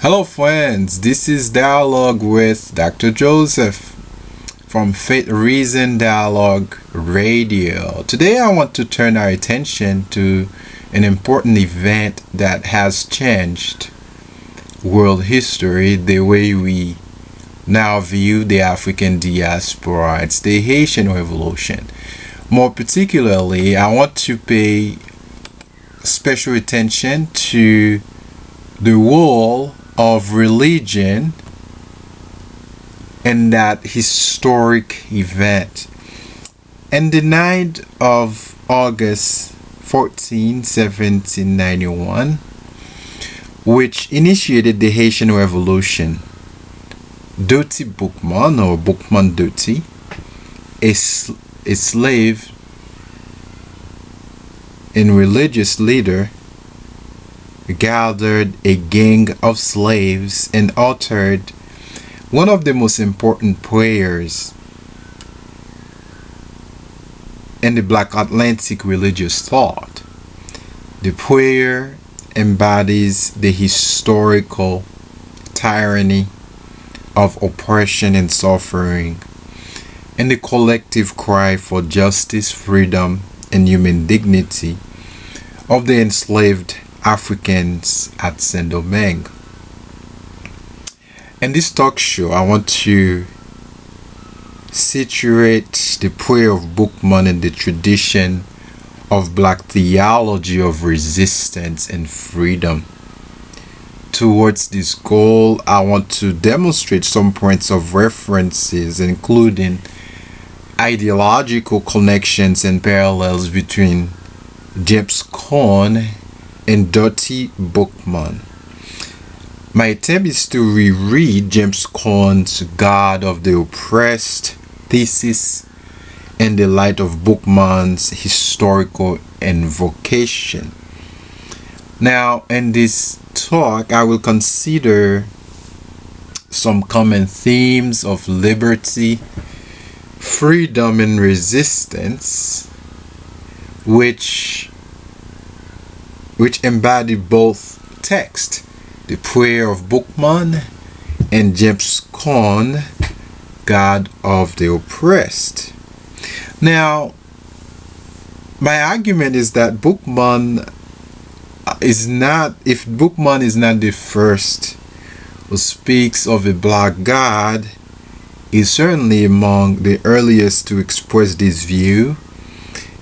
Hello, friends. This is Dialogue with Dr. Joseph from Faith Reason Dialogue Radio. Today, I want to turn our attention to an important event that has changed world history, the way we now view the African diaspora. It's the Haitian Revolution. More particularly, I want to pay special attention to the role of religion in that historic event. On the night of August 14, 1791, which initiated the Haitian Revolution, Doti Boukman, or Boukman Doti, a slave and religious leader, gathered a gang of slaves and uttered one of the most important prayers in the Black Atlantic religious thought. The prayer embodies the historical tyranny of oppression and suffering and the collective cry for justice, freedom, and human dignity of the enslaved Africans at Saint-Domingue. In this talk show, I want to situate the prayer of Boukman in the tradition of Black theology of resistance and freedom. Towards this goal, I want to demonstrate some points of references, including ideological connections and parallels between James Cone and Doti Boukman. My attempt is to reread James Cone's God of the Oppressed thesis in the light of Boukman's historical invocation. Now, in this talk, I will consider some common themes of liberty, freedom, and resistance, which embody both texts, the prayer of Boukman and James Cone, God of the Oppressed. Now, my argument is that Boukman is not the first who speaks of a black God, is certainly among the earliest to express this view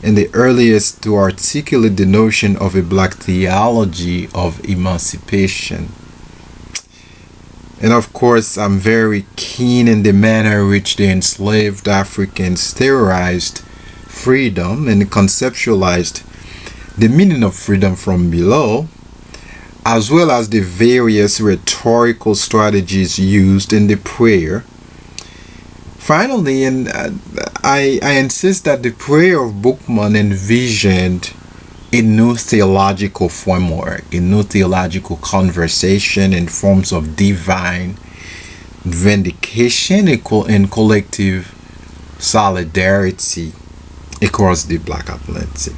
and the earliest to articulate the notion of a black theology of emancipation. And of course, I'm very keen in the manner in which the enslaved Africans theorized freedom and conceptualized the meaning of freedom from below, as well as the various rhetorical strategies used in the prayer. Finally, I insist that the prayer of Boukman envisioned a new theological framework, a new theological conversation in forms of divine vindication and collective solidarity across the Black Atlantic.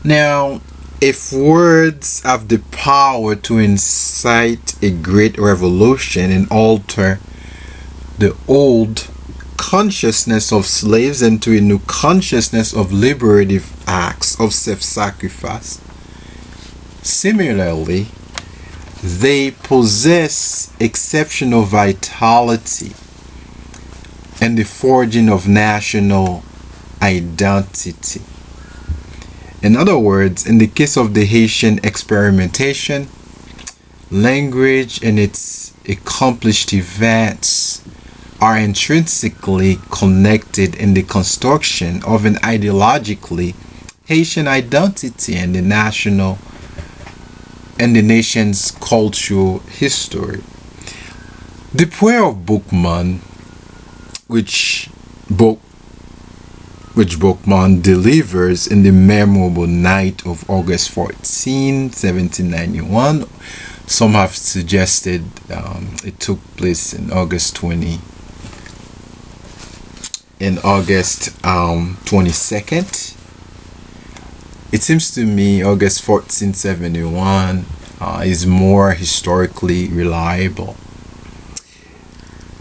Now, if words have the power to incite a great revolution and alter the old consciousness of slaves into a new consciousness of liberative acts of self-sacrifice, similarly, they possess exceptional vitality and the forging of national identity. In other words, in the case of the Haitian experimentation, language and its accomplished events are intrinsically connected in the construction of an ideologically Haitian identity and the nation's cultural history. The prayer of Boukman, which Boukman delivers in the memorable night of August 14, 1791. Some have suggested it took place in August 22nd. It seems to me August 1471 is more historically reliable.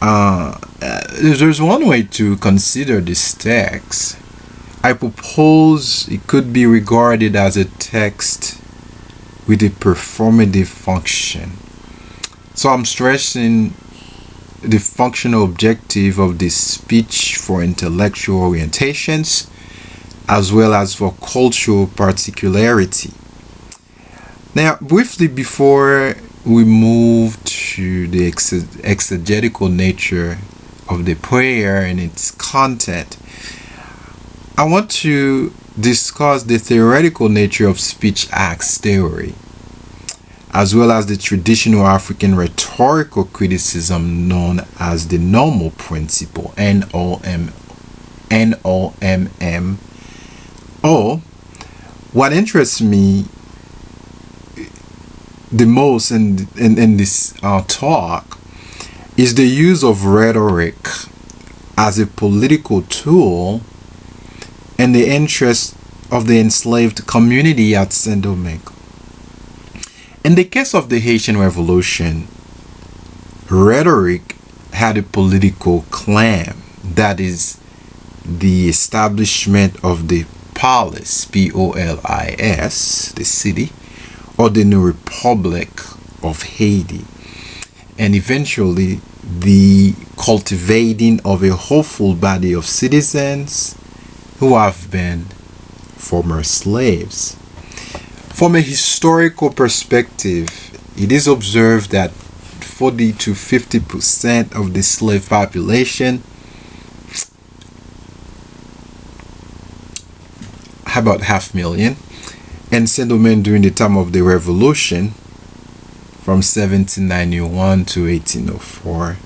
There's one way to consider this text. I propose it could be regarded as a text with a performative function. So I'm stressing the functional objective of this speech for intellectual orientations as well as for cultural particularity. Now, briefly before we move to the exegetical nature of the prayer and its content, I want to discuss the theoretical nature of speech acts theory, as well as the traditional African rhetorical criticism known as the normal principle, NOMMO. What interests me the most in this talk is the use of rhetoric as a political tool in the interest of the enslaved community at Saint Domingue. In the case of the Haitian Revolution, rhetoric had a political claim, that is, the establishment of the polis, P-O-L-I-S, the city, or the new Republic of Haiti, and eventually the cultivating of a hopeful body of citizens who have been former slaves. From a historical perspective, it is observed that 40 to 50% of the slave population, about 500,000, in Saint Domingue during the time of the Revolution, from 1791 to 1804,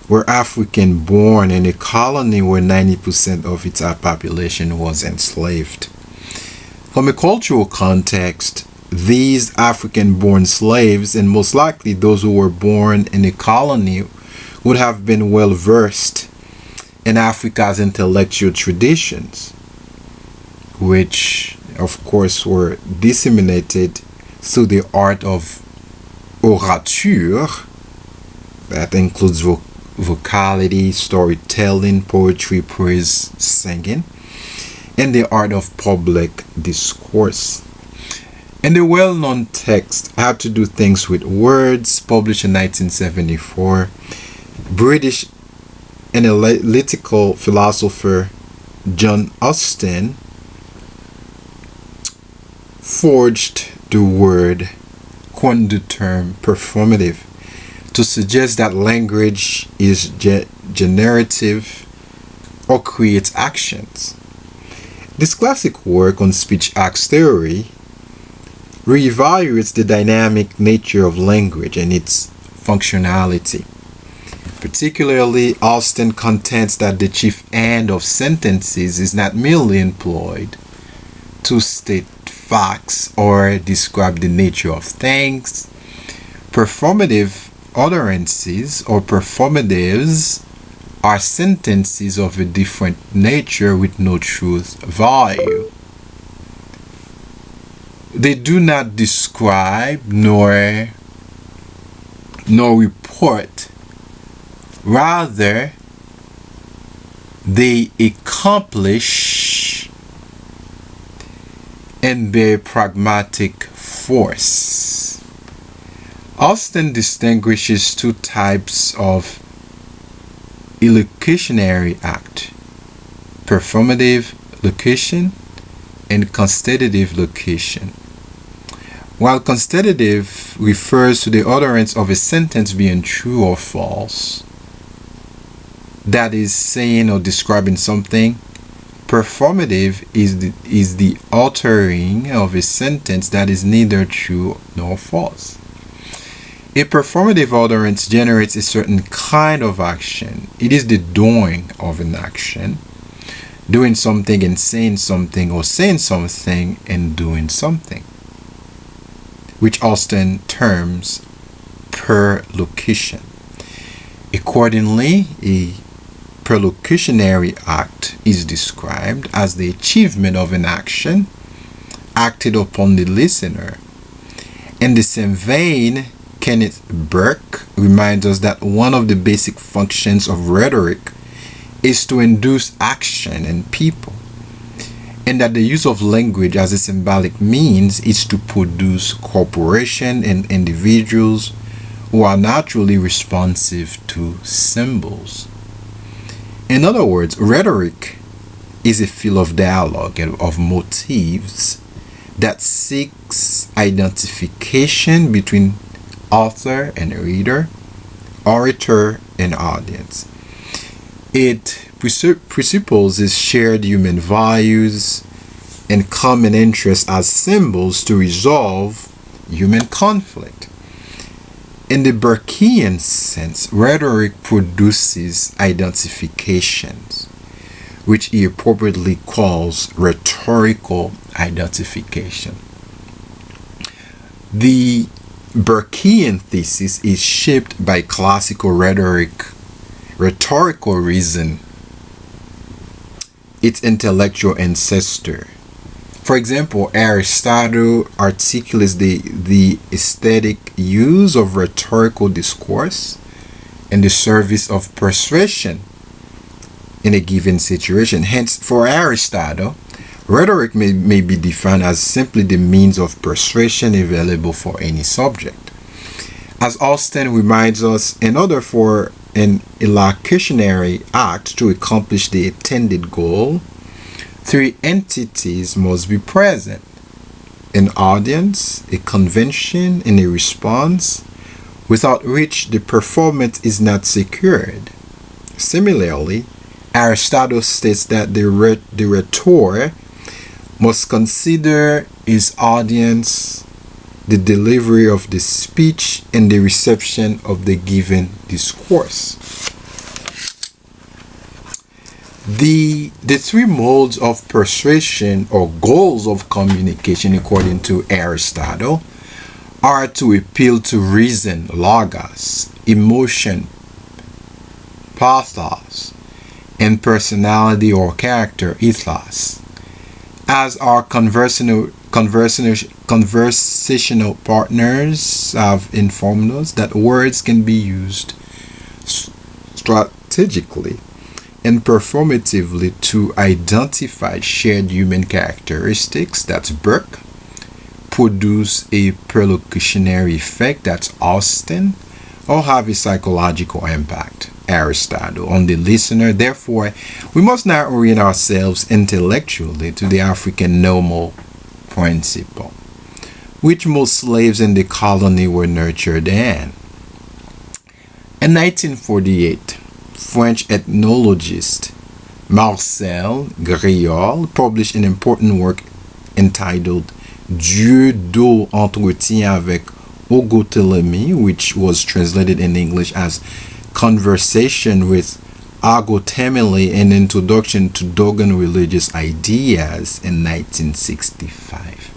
were African born in a colony where 90% of its population was enslaved. From a cultural context, these African born slaves, and most likely those who were born in a colony, would have been well versed in Africa's intellectual traditions, which of course were disseminated through the art of orature, that includes vocality, storytelling, poetry, praise, singing, and the art of public discourse. And the well-known text How to Do Things with Words, published in 1974, British analytical philosopher John Austin forged the word, coined the term performative, to suggest that language is generative or creates actions. This classic work on speech acts theory reevaluates the dynamic nature of language and its functionality. Particularly, Austin contends that the chief end of sentences is not merely employed to state facts or describe the nature of things. Performative utterances or performatives are sentences of a different nature with no truth value. They do not describe nor report. Rather, they accomplish and bear pragmatic force. Austin distinguishes two types of illocutionary act: performative locution and constitutive locution. While constitutive refers to the utterance of a sentence being true or false, that is, saying or describing something, performative is the uttering of a sentence that is neither true nor false. A performative utterance generates a certain kind of action. It is the doing of an action, doing something and saying something, or saying something and doing something, which Austin terms perlocution. Accordingly, a perlocutionary act is described as the achievement of an action acted upon the listener, In the same vein, Kenneth Burke reminds us that one of the basic functions of rhetoric is to induce action in people, and that the use of language as a symbolic means is to produce cooperation in individuals who are naturally responsive to symbols. In other words, rhetoric is a field of dialogue and of motives that seeks identification between author and reader, orator and audience. It presupposes shared human values and common interests as symbols to resolve human conflict. In the Burkean sense, rhetoric produces identifications, which he appropriately calls rhetorical identification. The Burkean thesis is shaped by classical rhetorical reason, its intellectual ancestor. For example, Aristotle articulates the aesthetic use of rhetorical discourse in the service of persuasion in a given situation. Hence, for Aristotle, rhetoric may be defined as simply the means of persuasion available for any subject. As Austin reminds us, in order for an elocutionary act to accomplish the intended goal, three entities must be present: an audience, a convention, and a response, without which the performance is not secured. Similarly, Aristotle states that the rhetor must consider his audience, the delivery of the speech, and the reception of the given discourse. The three modes of persuasion or goals of communication, according to Aristotle, are to appeal to reason, logos, emotion, pathos, and personality or character, ethos. As our conversational partners have informed us, that words can be used strategically and performatively to identify shared human characteristics, that's Burke, produce a perlocutionary effect, that's Austin, or have a psychological impact, Aristotle, on the listener. Therefore, we must not orient ourselves intellectually to the African normal principle, which most slaves in the colony were nurtured in. In 1948, French ethnologist Marcel Griol published an important work entitled Dieu d'eau entretien avec Ogotelemi, which was translated in English as Conversation with Ogotemele, an introduction to Dogon religious ideas, in 1965.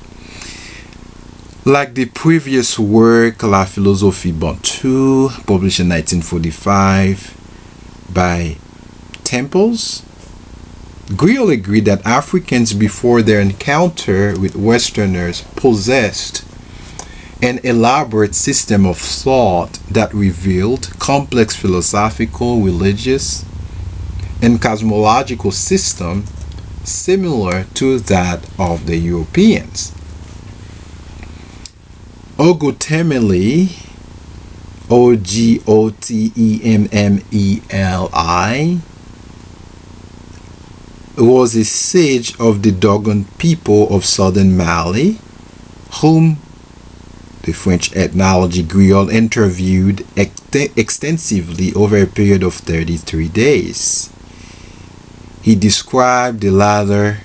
Like the previous work, La Philosophie Bantu, published in 1945 by Temples, Griol agreed that Africans before their encounter with Westerners possessed an elaborate system of thought that revealed complex philosophical, religious, and cosmological system similar to that of the Europeans. Ogotemele, Ogotemeli, was a sage of the Dogon people of southern Mali, whom the French ethnologist Griol interviewed extensively over a period of 33 days. He described the latter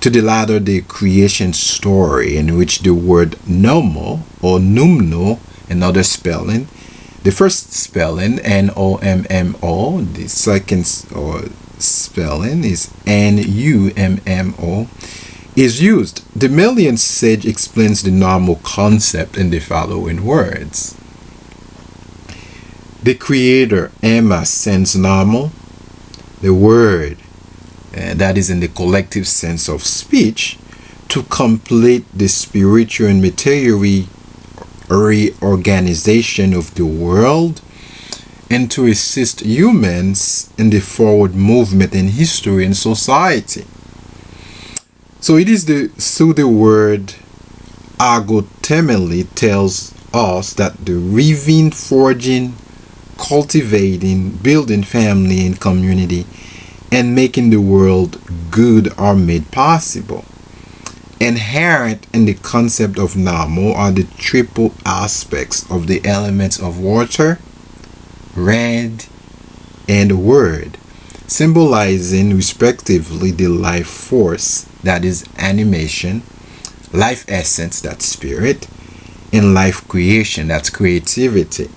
the creation story, in which the word Nomo or Numno, another spelling, the first spelling Nommo, the second spelling is Nummo, is used. The Malian sage explains the normal concept in the following words. The creator, Emma, sends normal, the word, that is in the collective sense of speech, to complete the spiritual and reorganization of the world and to assist humans in the forward movement in history and society. So it is through the word agotemeli tells us that the weaving, forging, cultivating, building family and community, and making the world good are made possible. Inherent in the concept of Namo are the triple aspects of the elements of water, wind, and word, symbolizing respectively the life force, that is animation, life essence, that's spirit, and life creation, that's creativity.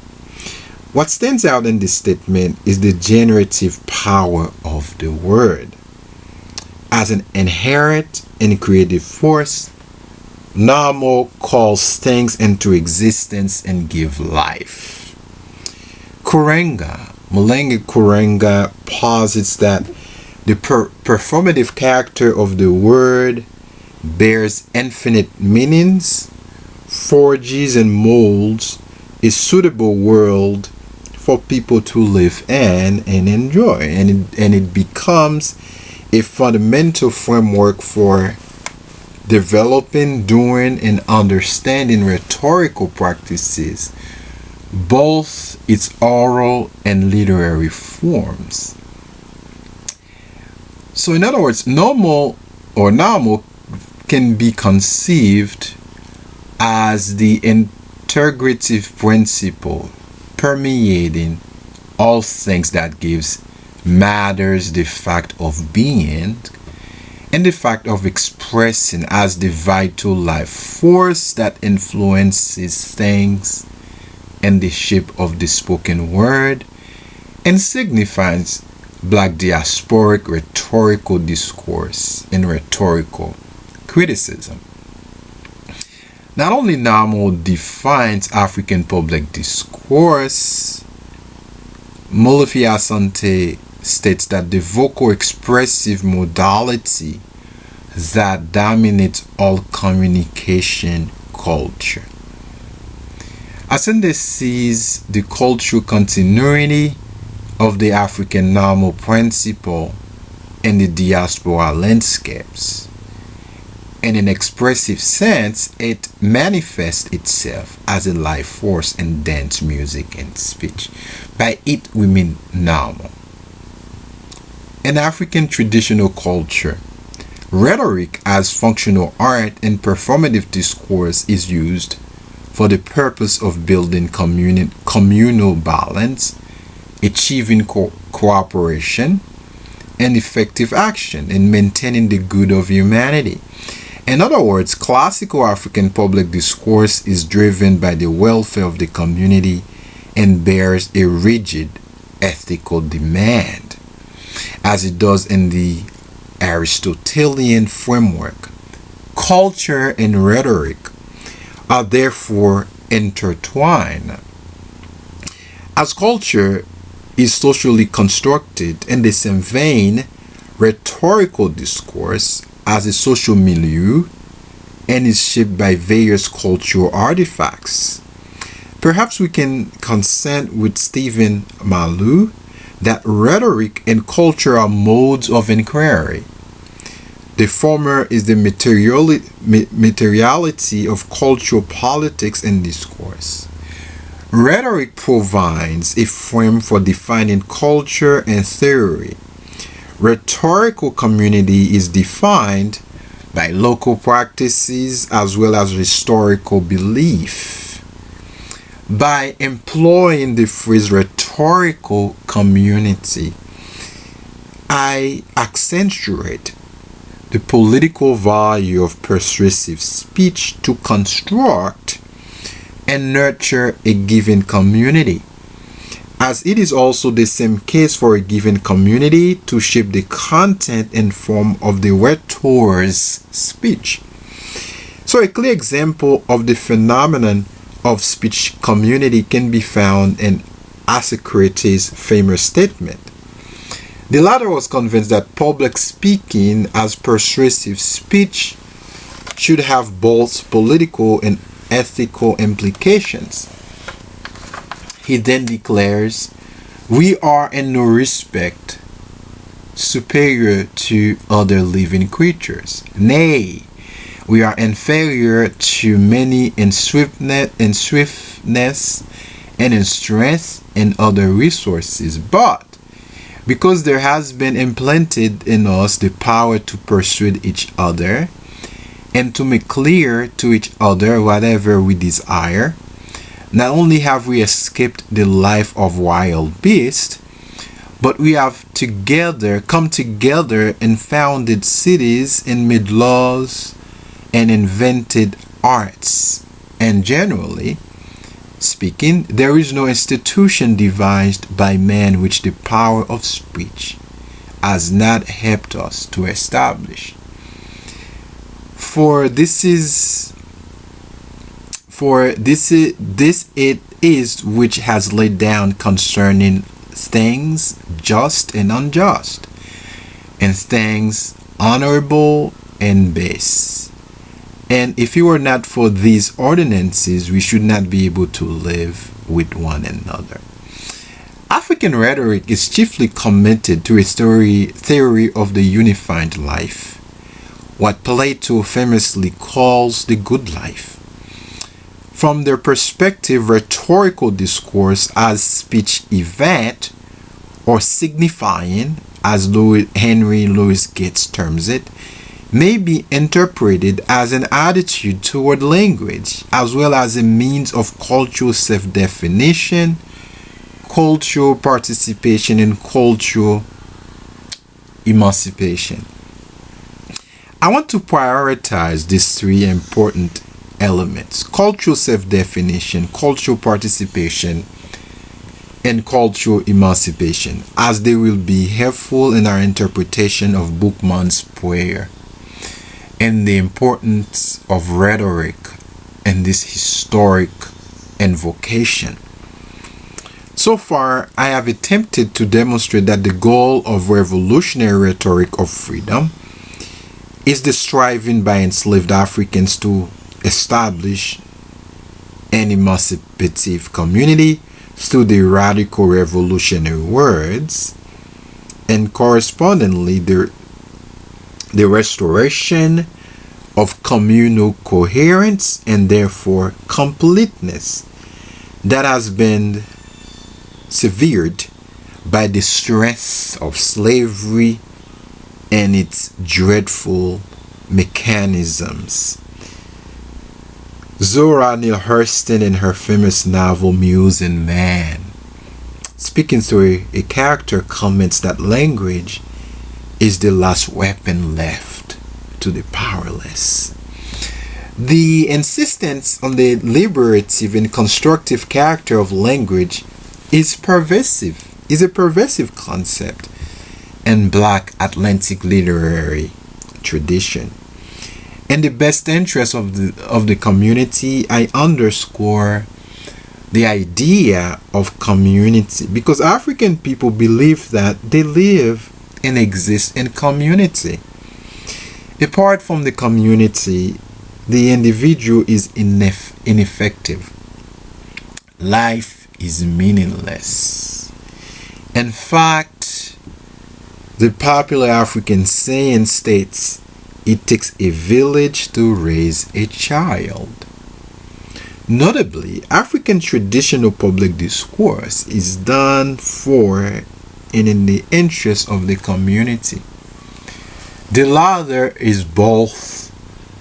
What stands out in this statement is the generative power of the word. As an inherent and creative force, Namo calls things into existence and give life. Mulenge Kurenga posits that the performative character of the word bears infinite meanings, forges and molds a suitable world for people to live in and enjoy, and it becomes a fundamental framework for developing, doing, and understanding rhetorical practices, both its oral and literary forms. So in other words, Namo can be conceived as the integrative principle permeating all things that gives matters the fact of being and the fact of expressing as the vital life force that influences things in the shape of the spoken word and signifies Black diasporic rhetorical discourse and rhetorical criticism. Not only Namo defines African public discourse, Molefi Asante states that the vocal expressive modality that dominates all communication culture. Asante sees the cultural continuity of the African Namo principle in the diaspora landscapes. In an expressive sense, it manifests itself as a life force in dance, music, and speech. By it, we mean Namo. In African traditional culture, rhetoric as functional art and performative discourse is used for the purpose of building communal balance, achieving cooperation, and effective action, and maintaining the good of humanity. In other words, classical African public discourse is driven by the welfare of the community and bears a rigid ethical demand, as it does in the Aristotelian framework. Culture and rhetoric are therefore intertwined. As culture is socially constructed, in the same vein, rhetorical discourse as a social milieu and is shaped by various cultural artifacts. Perhaps we can consent with Stephen Malou that rhetoric and culture are modes of inquiry. The former is the materiality of cultural politics and discourse. Rhetoric provides a frame for defining culture and theory. Rhetorical community is defined by local practices as well as historical belief. By employing the phrase rhetorical community, I accentuate the political value of persuasive speech to construct and nurture a given community, as it is also the same case for a given community to shape the content and form of the rhetor's speech. So a clear example of the phenomenon of speech community can be found in Asocrates' famous statement. The latter was convinced that public speaking as persuasive speech should have both political and ethical implications. He then declares, "We are in no respect superior to other living creatures. Nay, we are inferior to many in swiftness and in strength and other resources. But because there has been implanted in us the power to persuade each other and to make clear to each other whatever we desire, not only have we escaped the life of wild beasts, but we have come together and founded cities and made laws and invented arts. And generally speaking, there is no institution devised by man which the power of speech has not helped us to establish. For this it is which has laid down concerning things just and unjust, and things honorable and base. And if it were not for these ordinances, we should not be able to live with one another." African rhetoric is chiefly committed to a theory of the unified life, what Plato famously calls the good life. From their perspective, rhetorical discourse as speech event or signifying, as Henry Louis Gates terms it, may be interpreted as an attitude toward language, as well as a means of cultural self-definition, cultural participation, and cultural emancipation. I want to prioritize these three important elements: cultural self-definition, cultural participation, and cultural emancipation, as they will be helpful in our interpretation of Boukman's prayer and the importance of rhetoric in this historic invocation. So far, I have attempted to demonstrate that the goal of revolutionary rhetoric of freedom is the striving by enslaved Africans to establish an emancipative community through the radical revolutionary words, and correspondingly the restoration of communal coherence and therefore completeness that has been severed by the stress of slavery and its dreadful mechanisms. Zora Neale Hurston, in her famous novel Muse and Man, speaking through a character, comments that language is the last weapon left to the powerless. The insistence on the liberative and constructive character of language is a pervasive concept in Black Atlantic literary tradition. In the best interest of the community, I underscore the idea of community, because African people believe that they live and exist in community. Apart from the community, the individual is ineffective. Life is meaningless. In fact, the popular African saying states, "It takes a village to raise a child." Notably, African traditional public discourse is done for and in the interest of the community. The latter is both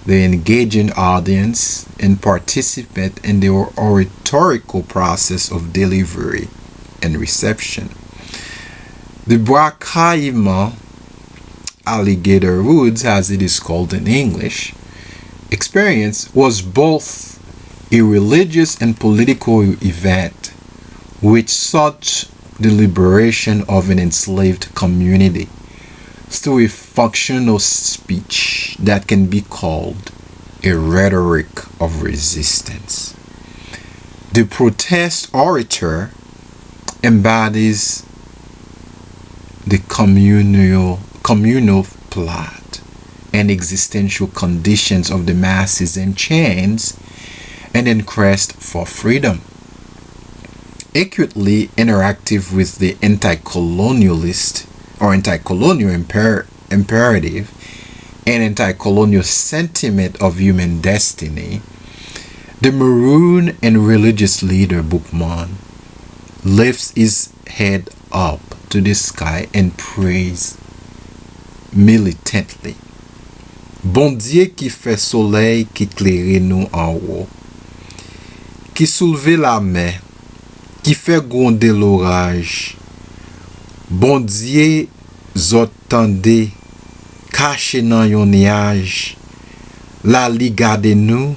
the engaging audience and participant in the oratorical process of delivery and reception. The Bois Caimain Alligator Woods, as it is called in English, experience was both a religious and political event which sought the liberation of an enslaved community through a functional speech that can be called a rhetoric of resistance. The protest orator embodies the communal plot and existential conditions of the masses in chains and then quest for freedom. Acutely interactive with the anti-colonialist or anti-colonial imperative and anti-colonial sentiment of human destiny, the Maroon and religious leader Boukman lifts his head up to the sky and prays militantly. Bon Dieu qui fait soleil qui éclaire nous en haut, qui souleve la mer, qui fait gronder l'orage. Bon Dieu zot tande, caché dans yon nuage, la li gade nous,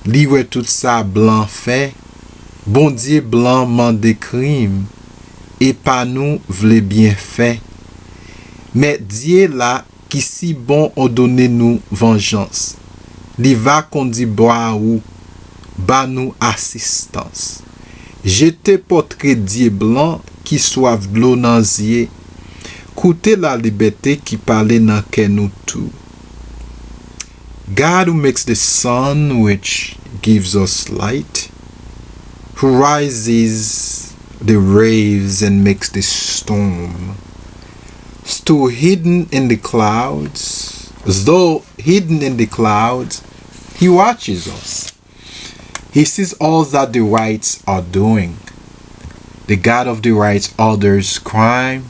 li wè tout ça blanc fait. Bon Dieu blanc mande crime, et pas nous vle bien fait. Mais Dieu là, qui si bon a donné nous vengeance, li va conduit bois ou, ba nous assistance. Jete portrait Dieu blanc qui soif de l'eau nan ziye, koute la liberté qui parle nan ke nou tout. God who makes the sun which gives us light, who rises the waves and makes the storm, though hidden in the clouds, he watches us. He sees all that the whites are doing. The God of the whites orders crime,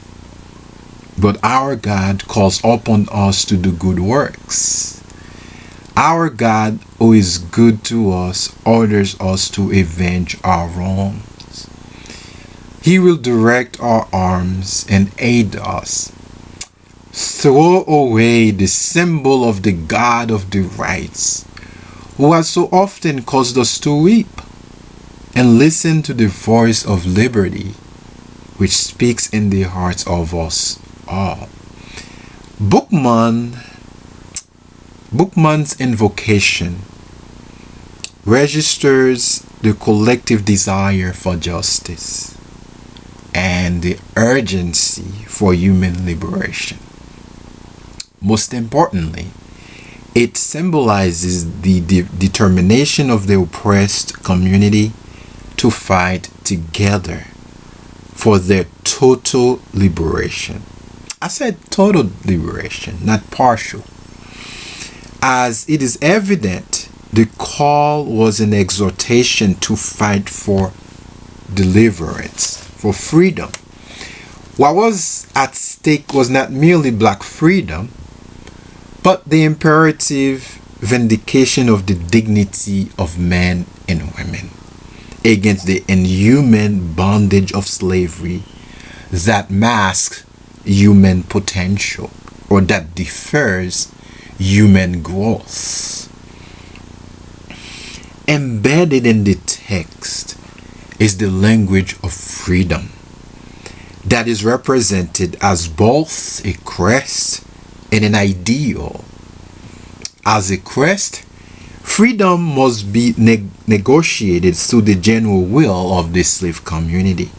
but our God calls upon us to do good works. Our God, who is good to us, orders us to avenge our wrongs. He will direct our arms and aid us. Throw away the symbol of the God of the rights, who has so often caused us to weep, and listen to the voice of liberty, which speaks in the hearts of us all. Boukman's invocation registers the collective desire for justice and the urgency for human liberation. Most importantly, it symbolizes the determination of the oppressed community to fight together for their total liberation. I said total liberation, not partial. As it is evident, the call was an exhortation to fight for deliverance, for freedom. What was at stake was not merely black freedom, but the imperative vindication of the dignity of men and women against the inhuman bondage of slavery that masks human potential or that defers human growth. Embedded in the text is the language of freedom that is represented as both a crest and an ideal. As a crest, freedom must be negotiated through the general will of the slave community.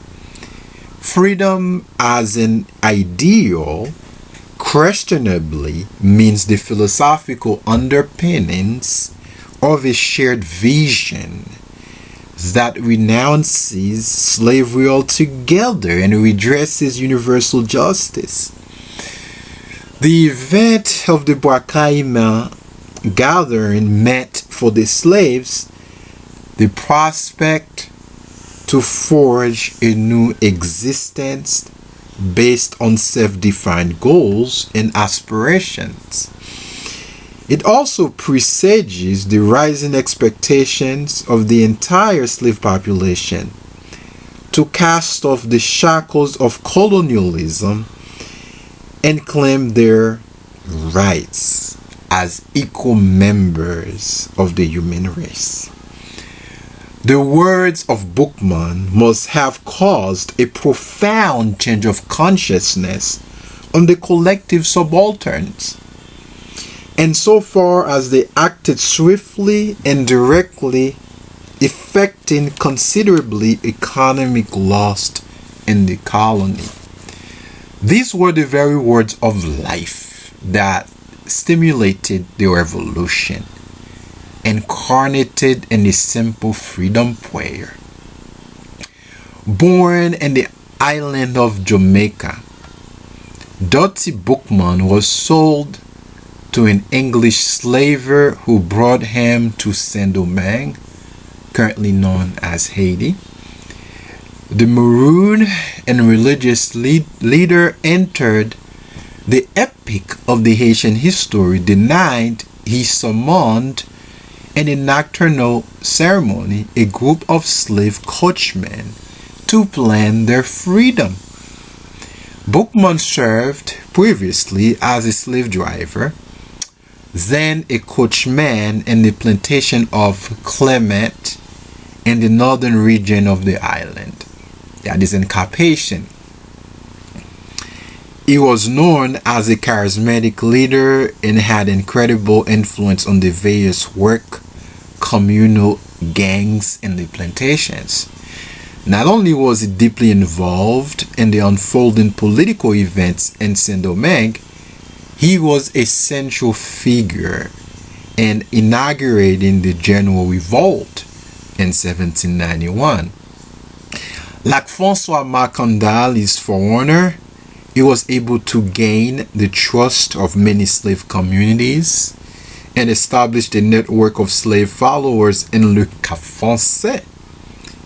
Freedom as an ideal questionably means the philosophical underpinnings of a shared vision that renounces slavery altogether and redresses universal justice. The event of the Bois Caimain gathering meant for the slaves the prospect to forge a new existence based on self-defined goals and aspirations. It also presages the rising expectations of the entire slave population to cast off the shackles of colonialism and claim their rights as equal members of the human race. The words of Boukman must have caused a profound change of consciousness on the collective subalterns, and so far as they acted swiftly and directly, effecting considerably economic loss in the colony. These were the very words of life that stimulated the revolution. incarnated in a simple freedom prayer. Born in the island of Jamaica, Dutty Boukman was sold to an English slaver who brought him to Saint-Domingue, currently known as Haiti. The maroon and religious leader entered the epic of the Haitian history the night he summoned in a nocturnal ceremony a group of slave coachmen to plan their freedom. Boukman served previously as a slave driver, then a coachman in the plantation of Clement in the northern region of the island, that is in Cap-haitian. He was known as a charismatic leader and had incredible influence on the various work communal gangs in the plantations. Not only was he deeply involved in the unfolding political events in Saint-Domingue, he was a central figure in inaugurating the General Revolt in 1791. Like Francois Macandal, his forerunner, he was able to gain the trust of many slave communities and established a network of slave followers in Le Cap-Français,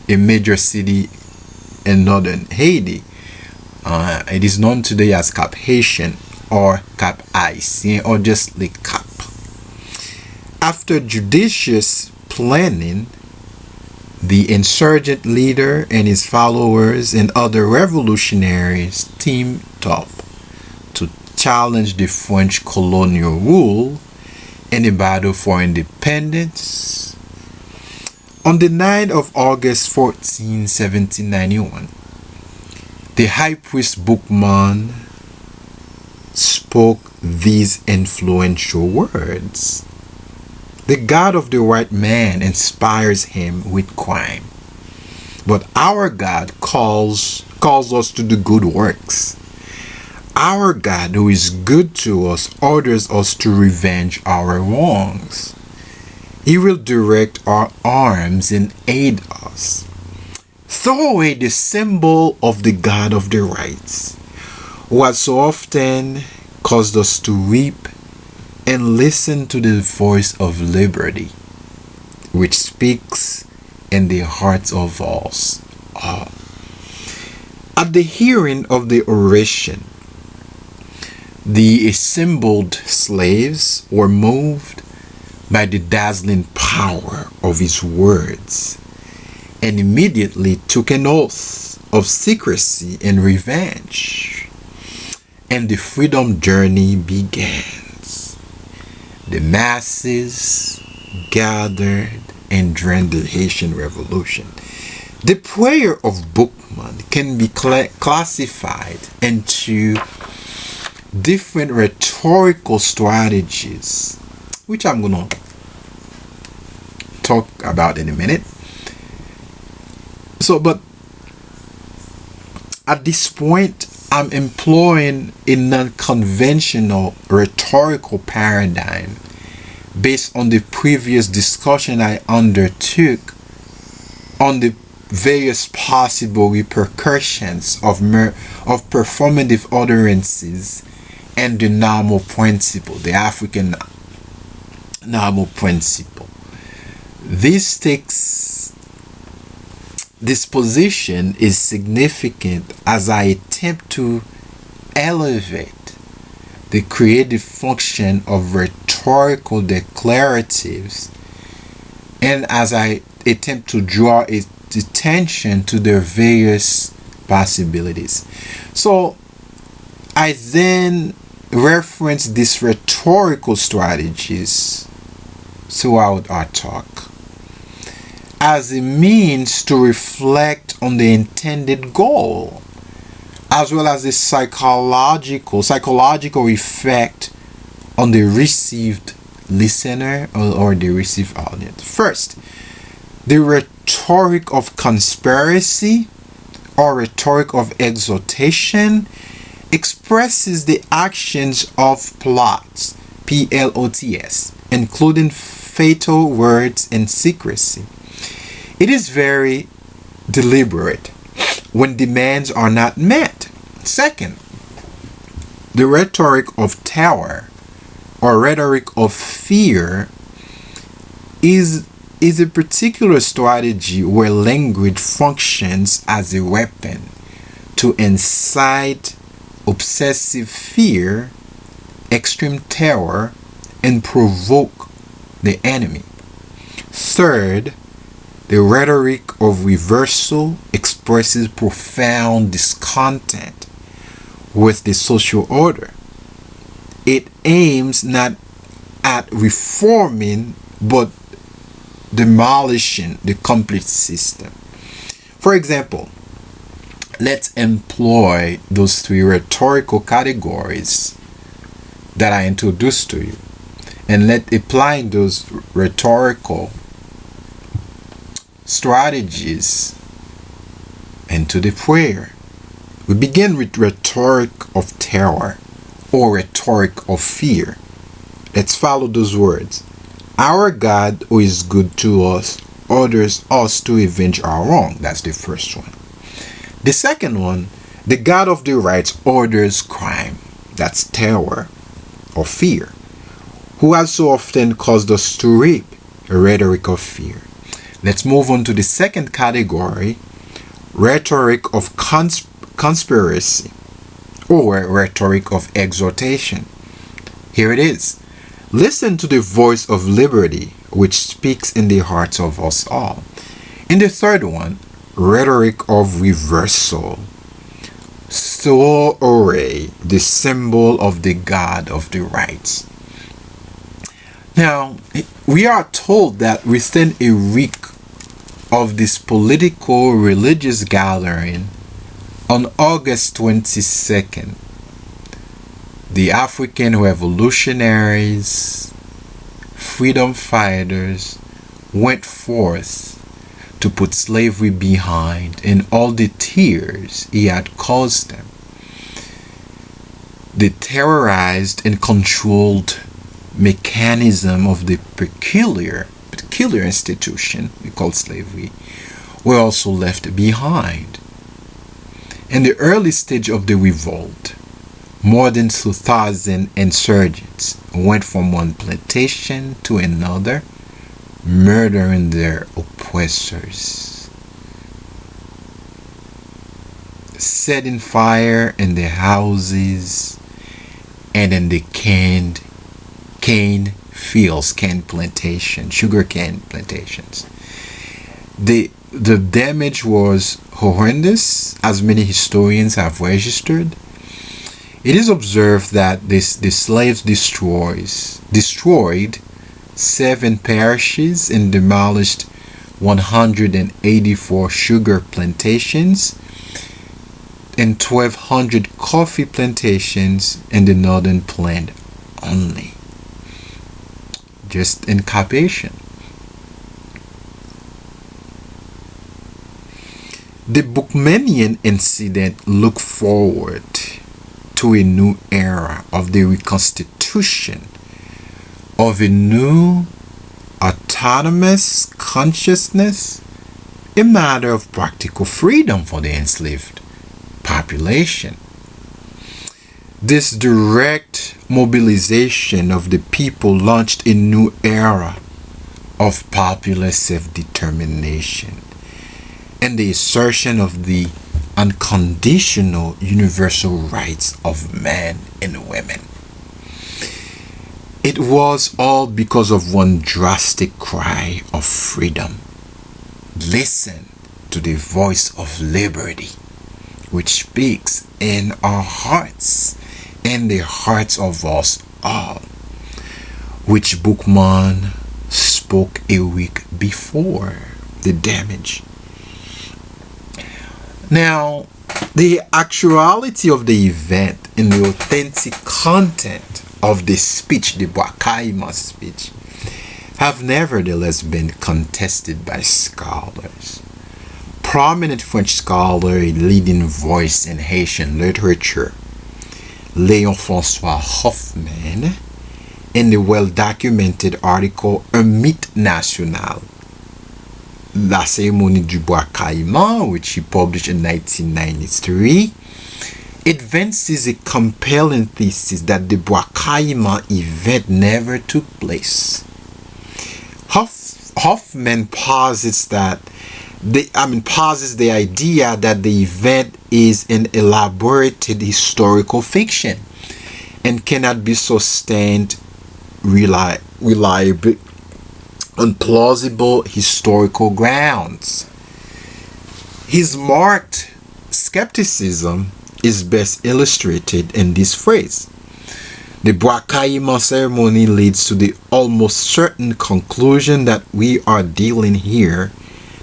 a major city in Northern Haiti. It is known today as Cap-haitian or Cap-haitian or just Le Cap. After judicious planning, the insurgent leader and his followers and other revolutionaries teamed up to challenge the French colonial rule in a battle for independence. On the night of August 14, 1791, the high priest Boukman spoke these influential words. The God of the white man inspires him with crime, but our God calls us to do good works. Our God, who is good to us, orders us to revenge our wrongs. He will direct our arms and aid us. Throw away the symbol of the God of the rights, who has so often caused us to weep, and listen to the voice of liberty, which speaks in the hearts of all. At the hearing of the oration, the assembled slaves were moved by the dazzling power of his words and immediately took an oath of secrecy and revenge. And the freedom journey began. The masses gathered and during the Haitian Revolution. The prayer of Boukman can be classified into different rhetorical strategies, which I'm going to talk about in a minute. But at this point, I'm employing a non-conventional rhetorical paradigm based on the previous discussion I undertook on the various possible repercussions of performative utterances and the normal principle, the African normal principle. This position is significant as I attempt to elevate the creative function of rhetorical declaratives and as I attempt to draw attention to their various possibilities. So I then reference these rhetorical strategies throughout our talk as a means to reflect on the intended goal, as well as the psychological effect on the received listener or the received audience. First, the rhetoric of conspiracy or rhetoric of exhortation expresses the actions of plots, P-L-O-T-S, including fatal words and secrecy. It is very deliberate when demands are not met. Second, the rhetoric of terror or rhetoric of fear is a particular strategy where language functions as a weapon to incite obsessive fear, extreme terror, and provoke the enemy. Third, the rhetoric of reversal expresses profound discontent with the social order. It aims not at reforming but demolishing the complete system. For example, let's employ those three rhetorical categories that I introduced to you, and let apply those rhetorical strategies into the prayer. We begin with rhetoric of terror or rhetoric of fear. Let's follow those words. Our God who is good to us orders us to avenge our wrong. That's the first one. The second one, the God of the rights orders crime. That's terror or fear. Who has so often caused us to reap a rhetoric of fear. Let's move on to the second category, rhetoric of conspiracy or rhetoric of exhortation. Here it is. Listen to the voice of liberty which speaks in the hearts of us all. In the third one, rhetoric of reversal. So array, the symbol of the God of the rights. Now, we are told that within a week of this political religious gathering on August 22nd, the African revolutionaries, freedom fighters went forth to put slavery behind and all the tears he had caused them. The terrorized and controlled mechanism of the peculiar institution we call slavery were also left behind. In the early stage of the revolt, more than 2,000 insurgents went from one plantation to another, murdering their oppressors, setting fire in their houses and in the cane fields, sugar cane plantations. The damage was horrendous, as many historians have registered. It is observed that the slaves destroyed 7 parishes and demolished 184 sugar plantations and 1,200 coffee plantations in the northern plain only, just in Cap-haitian. The Boukmanian incident looked forward to a new era of the reconstitution of a new autonomous consciousness, a matter of practical freedom for the enslaved population. This direct mobilization of the people launched a new era of popular self-determination and the assertion of the unconditional universal rights of men and women. It was all because of one drastic cry of freedom. Listen to the voice of liberty, which speaks in our hearts, in the hearts of us all, which Boukman spoke a week before the damage. Now, the actuality of the event and the authentic content of the speech, the Bois Caimain speech, have nevertheless been contested by scholars. Prominent French scholar, a leading voice in Haitian literature, Léon François Hoffman, in the well-documented article Un mythe national, La Cérémonie du Bois Caimain, which he published in 1993, advances a compelling thesis that the Bois Caimain event never took place. Hoffman posits the idea that the event is an elaborated historical fiction and cannot be sustained reliably on plausible historical grounds. His marked skepticism is best illustrated in this phrase. The Bois Caimain ceremony leads to the almost certain conclusion that we are dealing here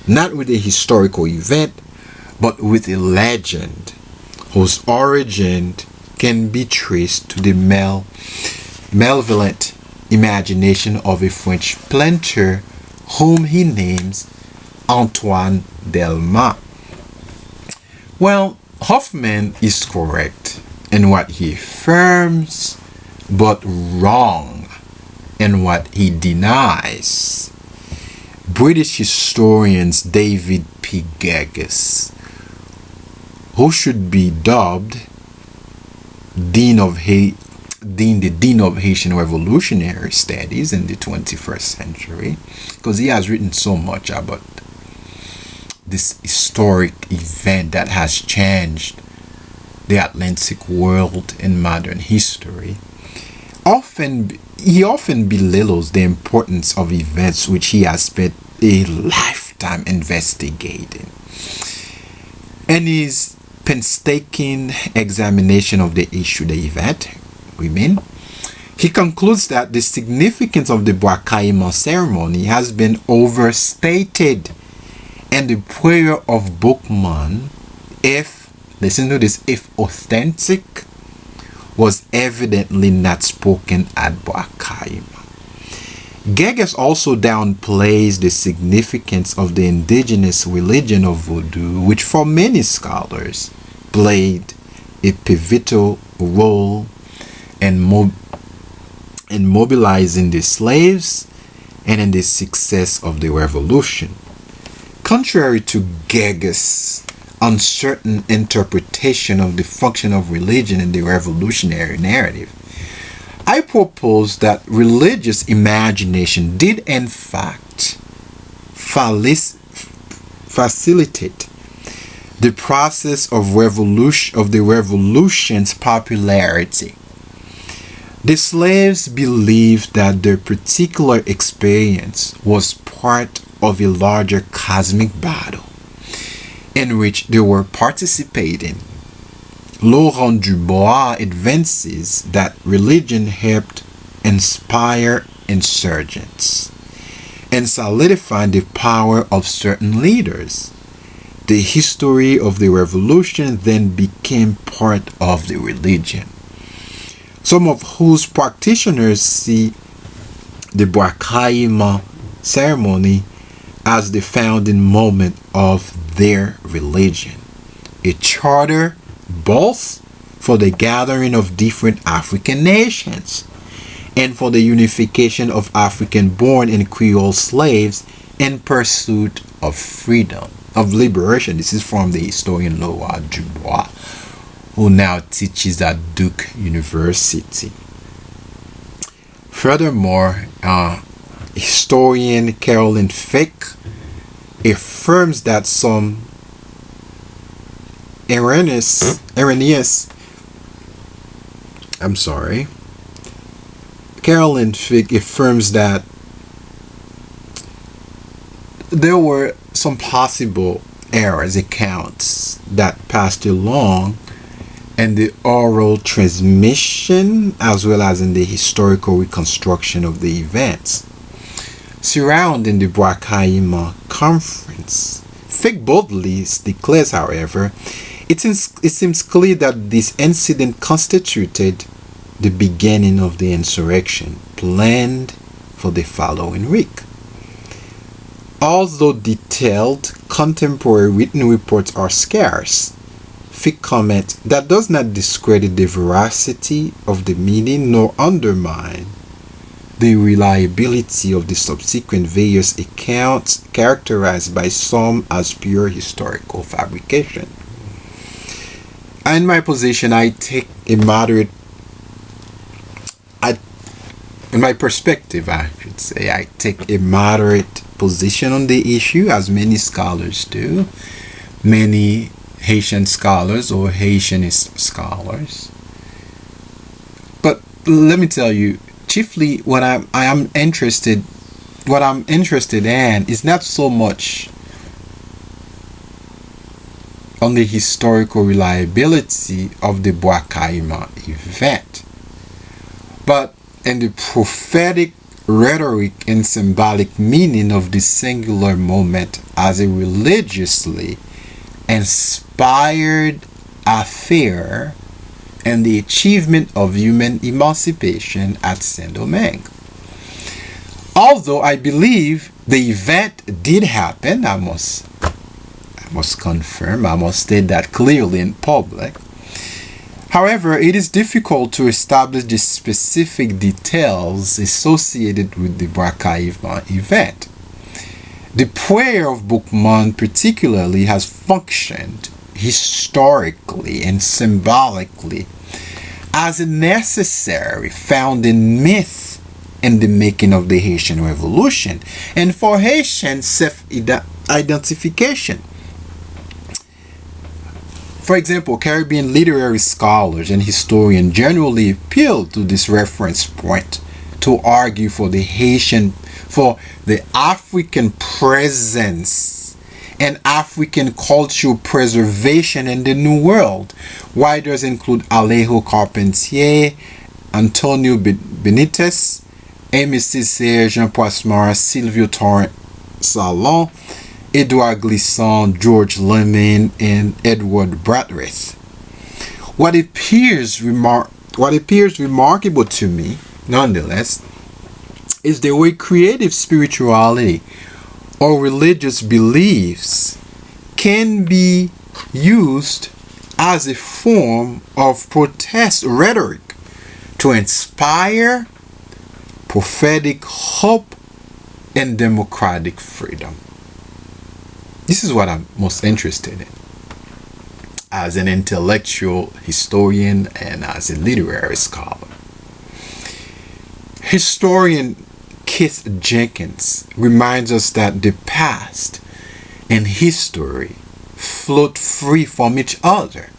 not with a historical event, but with a legend whose origin can be traced to the malevolent imagination of a French planter whom he names Antoine Delmas. Well, Hoffman is correct in what he affirms, but wrong in what he denies. British historian David P. Gegges, who should be dubbed Dean of Haitian Revolutionary Studies in the 21st century, because he has written so much about this historic event that has changed the Atlantic world in modern history. He often belittles the importance of events which he has spent a lifetime investigating. In his painstaking examination of the issue, the event, he concludes that the significance of the Bois Caimain ceremony has been overstated, and the prayer of Boukman, if authentic, was evidently not spoken at Bois Caimain. Gegges also downplays the significance of the indigenous religion of Voodoo, which for many scholars played a pivotal role in mobilizing the slaves and in the success of the revolution. Contrary to Gegges' uncertain interpretation of the function of religion in the revolutionary narrative, I propose that religious imagination did in fact facilitate the process of the revolution's popularity. The slaves believed that their particular experience was part of a larger cosmic battle in which they were participating. Laurent Dubois advances that religion helped inspire insurgents and solidify the power of certain leaders. The history of the revolution then became part of the religion, some of whose practitioners see the Bois Caimain ceremony as the founding moment of their religion, a charter both for the gathering of different African nations and for the unification of African-born and Creole slaves in pursuit of freedom, of liberation. This is from the historian Laurent Dubois, who now teaches at Duke University. Furthermore, historian Caroline Fick affirms that some Caroline Fick affirms that there were some possible errors, accounts that passed along in the oral transmission as well as in the historical reconstruction of the events surrounding the Bois Caimain conference. Fick boldly declares, however, it seems clear that this incident constituted the beginning of the insurrection planned for the following week. Although detailed contemporary written reports are scarce, Fick comments that does not discredit the veracity of the meeting nor undermine the reliability of the subsequent various accounts characterized by some as pure historical fabrication. In my position, I take a moderate, in my perspective, I should say, I take a moderate position on the issue, as many scholars do, many Haitian scholars or Haitianist scholars. But let me tell you, chiefly what I'm interested in is not so much on the historical reliability of the Bois Caimain event, but in the prophetic rhetoric and symbolic meaning of the singular moment as a religiously inspired affair and the achievement of human emancipation at Saint-Domingue. Although I believe the event did happen, I must confirm, I must state that clearly in public. However, it is difficult to establish the specific details associated with the Bois Caimain event. The prayer of Boukman particularly has functioned historically and symbolically as a necessary founding myth in the making of the Haitian Revolution and for Haitian self-identification. For example, Caribbean literary scholars and historians generally appeal to this reference point to argue for the African presence and African cultural preservation in the New World. Writers include Alejo Carpentier, Antonio Benitez, Aimé Césaire, Jean-Paul Mara, Sylvio Torrent Salon, Edouard Glissant, George Lemon, and Edward Bradreth. What appears remarkable to me, nonetheless, is the way creative spirituality or religious beliefs can be used as a form of protest rhetoric to inspire prophetic hope and democratic freedom. This is what I'm most interested in as an intellectual historian and as a literary scholar. Historian Keith Jenkins reminds us that the past and history float free from each other.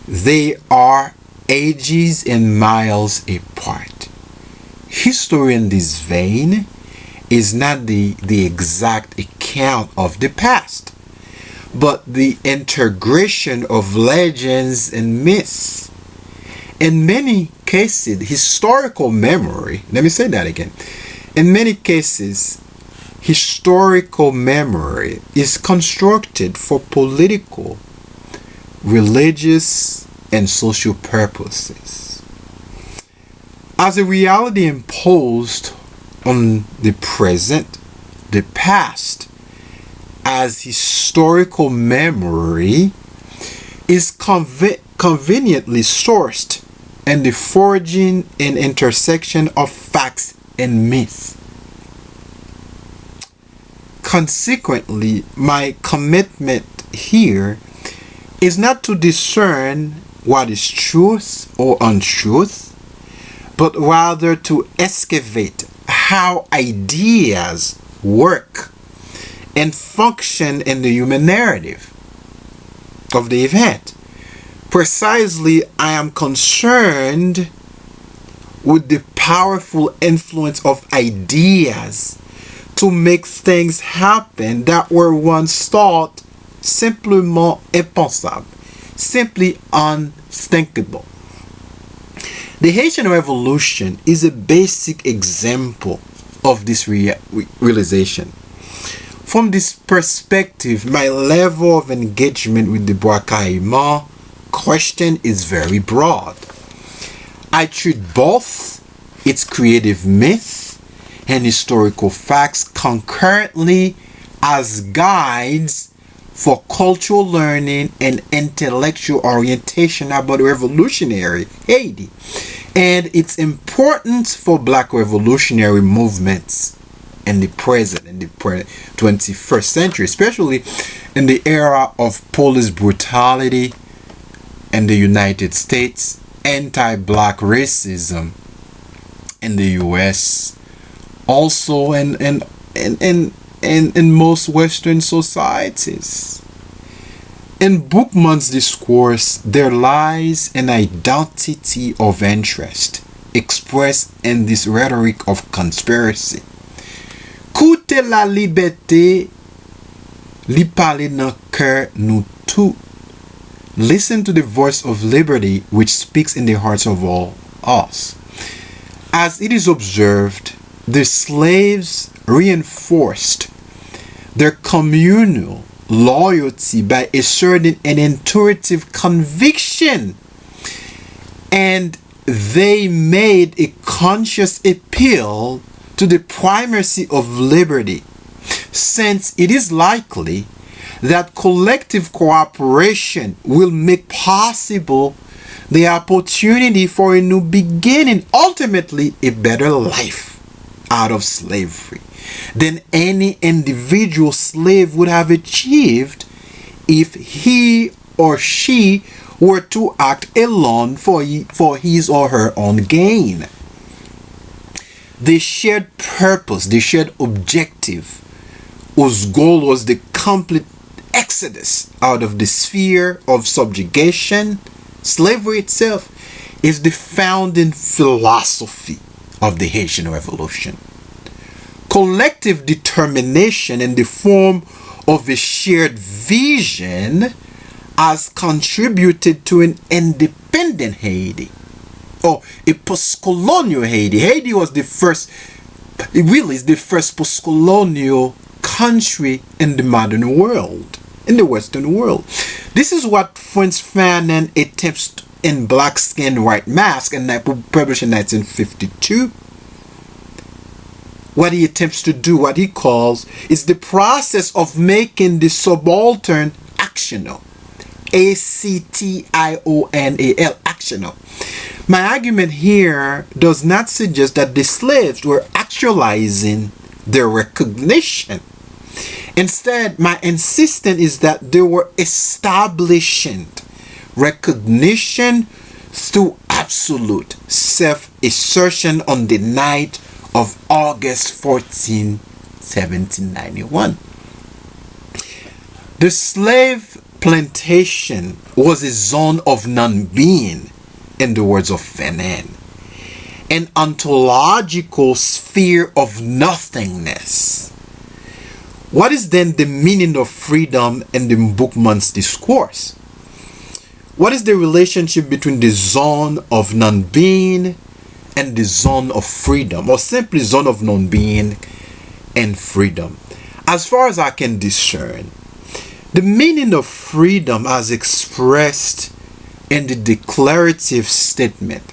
They are ages and miles apart. History in this vein is not the exact account of the past, but the integration of legends and myths. In many cases, historical memory, let me say that again. In many cases, historical memory is constructed for political, religious, and social purposes. As a reality imposed on the present, the past, as historical memory, is conveniently sourced in the forging and intersection of facts and myths. Consequently, my commitment here is not to discern what is truth or untruth, but rather to excavate how ideas work and function in the human narrative of the event. Precisely, I am concerned with the powerful influence of ideas to make things happen that were once thought simplement impensable, simply unthinkable. The Haitian Revolution is a basic example of this realization. From this perspective, my level of engagement with the Bois Caimain question is very broad. I treat both its creative myth and historical facts concurrently as guides for cultural learning and intellectual orientation about revolutionary Haiti. and its importance for black revolutionary movements in the present, in the 21st century, especially in the era of police brutality in the United States, anti-black racism in the US, also in most Western societies. In Bookman's discourse, there lies an identity of interest expressed in this rhetoric of conspiracy. Coûte la liberté, li parle nan cœur nous tout. Listen to the voice of liberty which speaks in the hearts of all us. As it is observed, the slaves reinforced their communal loyalty by asserting an intuitive conviction, and they made a conscious appeal to the primacy of liberty, since it is likely that collective cooperation will make possible the opportunity for a new beginning, ultimately a better life out of slavery than any individual slave would have achieved if he or she were to act alone for his or her own gain. The shared purpose, the shared objective, whose goal was the complete exodus out of the sphere of subjugation, slavery itself, is the founding philosophy of the Haitian Revolution. Collective determination in the form of a shared vision has contributed to an independent Haiti, or a post-colonial Haiti. Haiti was the first, it really is the first post-colonial country in the modern world, in the Western world. This is what Frantz Fanon attempts in Black Skin, White Mask, and published in 1952. What he attempts to do, what he calls, is the process of making the subaltern actional. A-C-T-I-O-N-A-L, actional. My argument here does not suggest that the slaves were actualizing their recognition. Instead, my insistence is that they were establishing recognition through absolute self-assertion on the night of August 14, 1791. The slave plantation was a zone of non-being, in the words of Fanon, an ontological sphere of nothingness. What is then the meaning of freedom in the Bookman's discourse? What is the relationship between the zone of non-being and the zone of freedom, or simply zone of non-being and freedom? As far as I can discern, the meaning of freedom as expressed in the declarative statement,